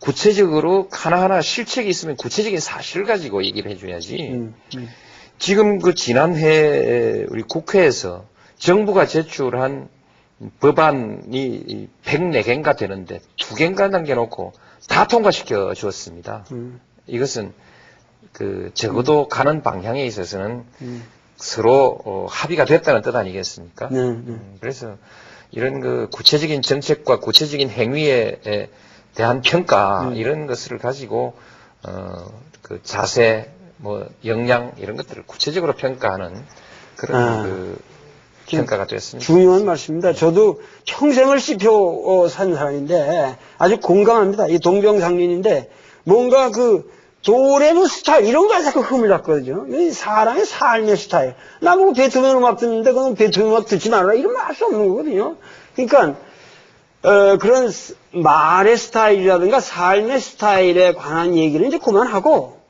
구체적으로 하나하나 실책이 있으면 구체적인 사실을 가지고 얘기를 해줘야지. 지금 지난해 우리 국회에서 정부가 제출한 법안이 104개인가 되는데 2개인가 남겨놓고 다 통과시켜 주었습니다. 이것은 적어도 가는 방향에 있어서는 서로 합의가 됐다는 뜻 아니겠습니까? 그래서 이런 구체적인 정책과 구체적인 행위에 대한 평가 이런 것을 가지고 자세, 역량 이런 것들을 구체적으로 평가하는 그런 평가가 됐습니다. 중요한 말씀입니다. 저도 평생을 씹혀 산 사람인데 아주 공감합니다. 이 동병상련인데 뭔가 도레미 스타일 이런 거에 자꾸 흠을 잡거든요. 사람의 삶의 스타일. 나보고 베토벤 음악 듣는데 그건 베토벤 음악 듣지 말아라 이러면 할 수 없는 거거든요. 그러니까 그런 말의 스타일이라든가 삶의 스타일에 관한 얘기를 이제 그만하고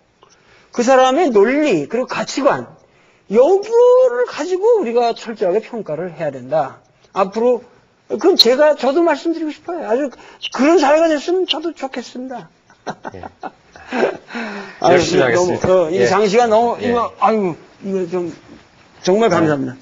그 사람의 논리 그리고 가치관 여부를 가지고 우리가 철저하게 평가를 해야 된다. 앞으로 그건 저도 말씀드리고 싶어요. 아주 그런 사회가 됐으면 저도 좋겠습니다. 열심히 하겠습니다. 이 장시간 너무 이거 좀 정말 감사합니다.